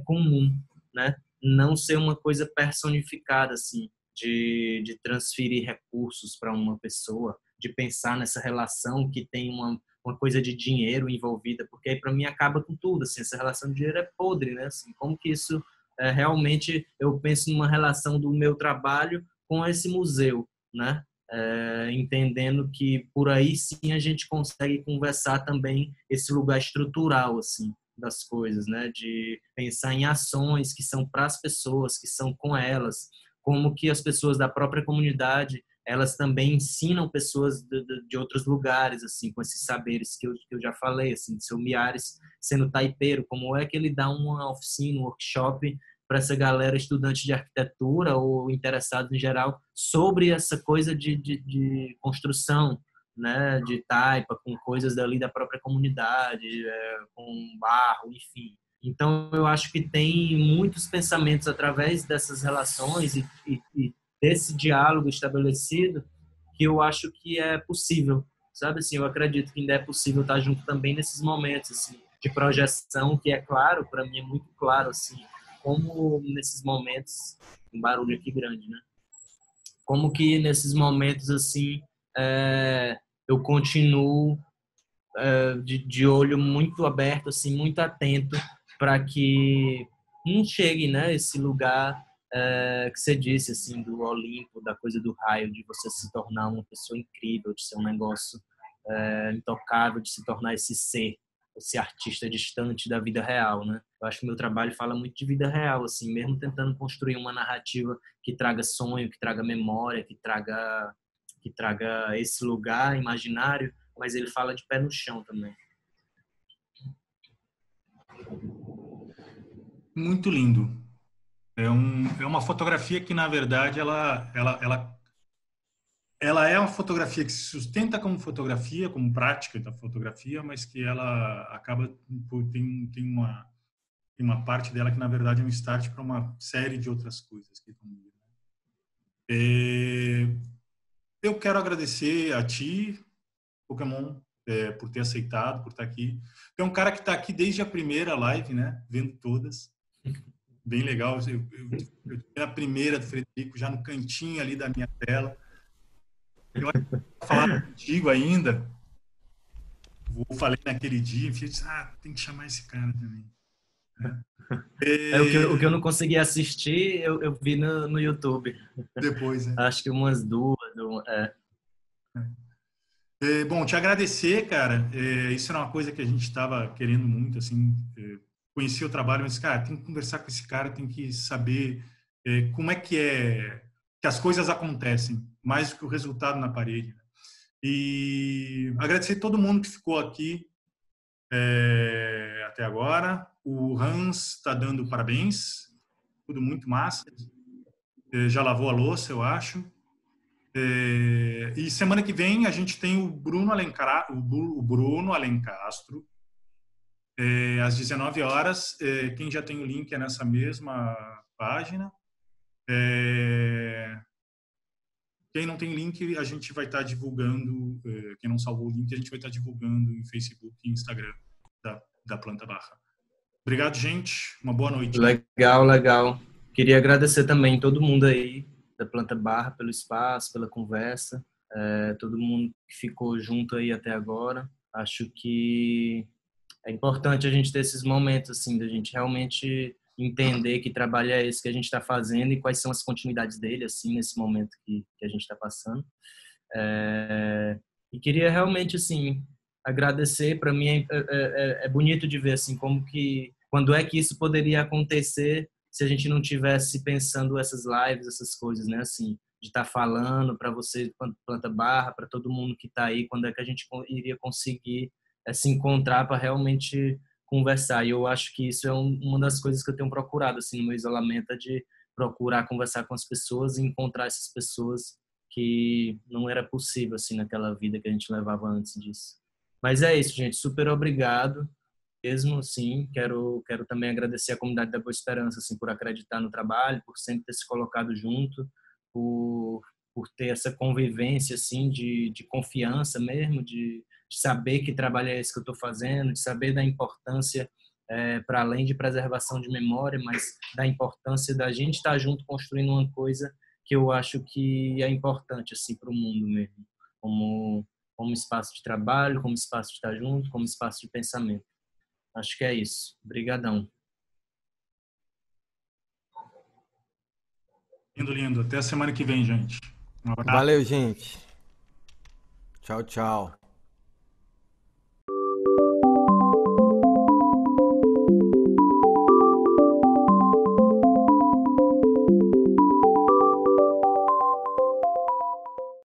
comum, né? Não ser uma coisa personificada, assim, de transferir recursos para uma pessoa, de pensar nessa relação que tem uma coisa de dinheiro envolvida, porque aí para mim acaba com tudo, assim, essa relação de dinheiro é podre, né? Assim, como que isso realmente, eu penso numa relação do meu trabalho com esse museu, né? Entendendo que por aí sim a gente consegue conversar também esse lugar estrutural, assim, das coisas, né? De pensar em ações que são para as pessoas, que são com elas, como que as pessoas da própria comunidade elas também ensinam pessoas de outros lugares, assim, com esses saberes que eu já falei, assim, de seu Miares sendo taipeiro, como é que ele dá uma oficina, um workshop para essa galera estudante de arquitetura ou interessados em geral sobre essa coisa de construção, né, de taipa, com coisas dali da própria comunidade, com barro, enfim. Então, eu acho que tem muitos pensamentos através dessas relações e desse diálogo estabelecido que eu acho que é possível, sabe? Assim, eu acredito que ainda é possível estar junto também nesses momentos, assim, de projeção, que é claro, para mim é muito claro, assim, como nesses momentos, um barulho aqui grande, né? Como que nesses momentos, assim, eu continuo de olho muito aberto, assim, muito atento para que não chegue, né, esse lugar que você disse, assim, do Olimpo, da coisa do raio, de você se tornar uma pessoa incrível, de ser um negócio intocável, de se tornar esse ser, esse artista distante da vida real, né? Eu acho que o meu trabalho fala muito de vida real, assim, mesmo tentando construir uma narrativa que traga sonho, que traga memória, que traga esse lugar imaginário, mas ele fala de pé no chão também. Muito lindo. É uma fotografia que, na verdade, ela é uma fotografia que se sustenta como fotografia, como prática da fotografia, mas que ela acaba tem uma parte dela que, na verdade, é um start para uma série de outras coisas que estão vindo. Eu quero agradecer a ti, Pokémon, por ter aceitado, por estar aqui. Tu é um cara que está aqui desde a primeira live, né? Vendo todas. Bem legal. Eu a primeira do Frederico já no cantinho ali da minha tela. Eu acho que vou falar contigo ainda. Falei naquele dia, disse, tem que chamar esse cara também. O que eu não consegui assistir, eu vi no YouTube. Depois, né? Acho que umas duas. Bom, te agradecer, cara. Isso era uma coisa que a gente estava querendo muito, assim, conhecer o trabalho, mas, cara, tem que conversar com esse cara, tem que saber como é que as coisas acontecem, mais do que o resultado na parede. Né? E agradecer todo mundo que ficou aqui até agora. O Hans está dando parabéns, tudo muito massa. Já lavou a louça, eu acho. E semana que vem a gente tem o Bruno Alencastro, às 19 horas. Quem já tem o link é nessa mesma página. Quem não tem link, a gente vai estar divulgando. Quem não salvou o link, a gente vai estar divulgando em Facebook e Instagram da Planta Barra. Obrigado, gente. Uma boa noite. Legal. Queria agradecer também todo mundo aí da Planta Barra pelo espaço, pela conversa, todo mundo que ficou junto aí até agora. Acho que é importante a gente ter esses momentos, assim, da gente realmente entender que trabalho é esse que a gente está fazendo e quais são as continuidades dele, assim, nesse momento que a gente está passando. E queria realmente, assim, agradecer. Para mim é bonito de ver, assim, quando é que isso poderia acontecer se a gente não tivesse pensando essas lives, essas coisas, né? Assim, de estar falando para você, Planta Barra, para todo mundo que está aí, quando é que a gente iria conseguir se encontrar para realmente conversar. E eu acho que isso é uma das coisas que eu tenho procurado, assim, no meu isolamento, é de procurar conversar com as pessoas e encontrar essas pessoas que não era possível, assim, naquela vida que a gente levava antes disso. Mas é isso, gente. Super obrigado. Mesmo assim, quero também agradecer a comunidade da Boa Esperança, assim, por acreditar no trabalho, por sempre ter se colocado junto, por ter essa convivência, assim, de confiança mesmo, de saber que trabalho é esse que eu estou fazendo, de saber da importância, para além de preservação de memória, mas da importância da gente estar junto construindo uma coisa que eu acho que é importante, assim, para o mundo mesmo, como espaço de trabalho, como espaço de estar junto, como espaço de pensamento. Acho que é isso. Obrigadão. Lindo. Até a semana que vem, gente. Um abraço. Valeu, gente. Tchau.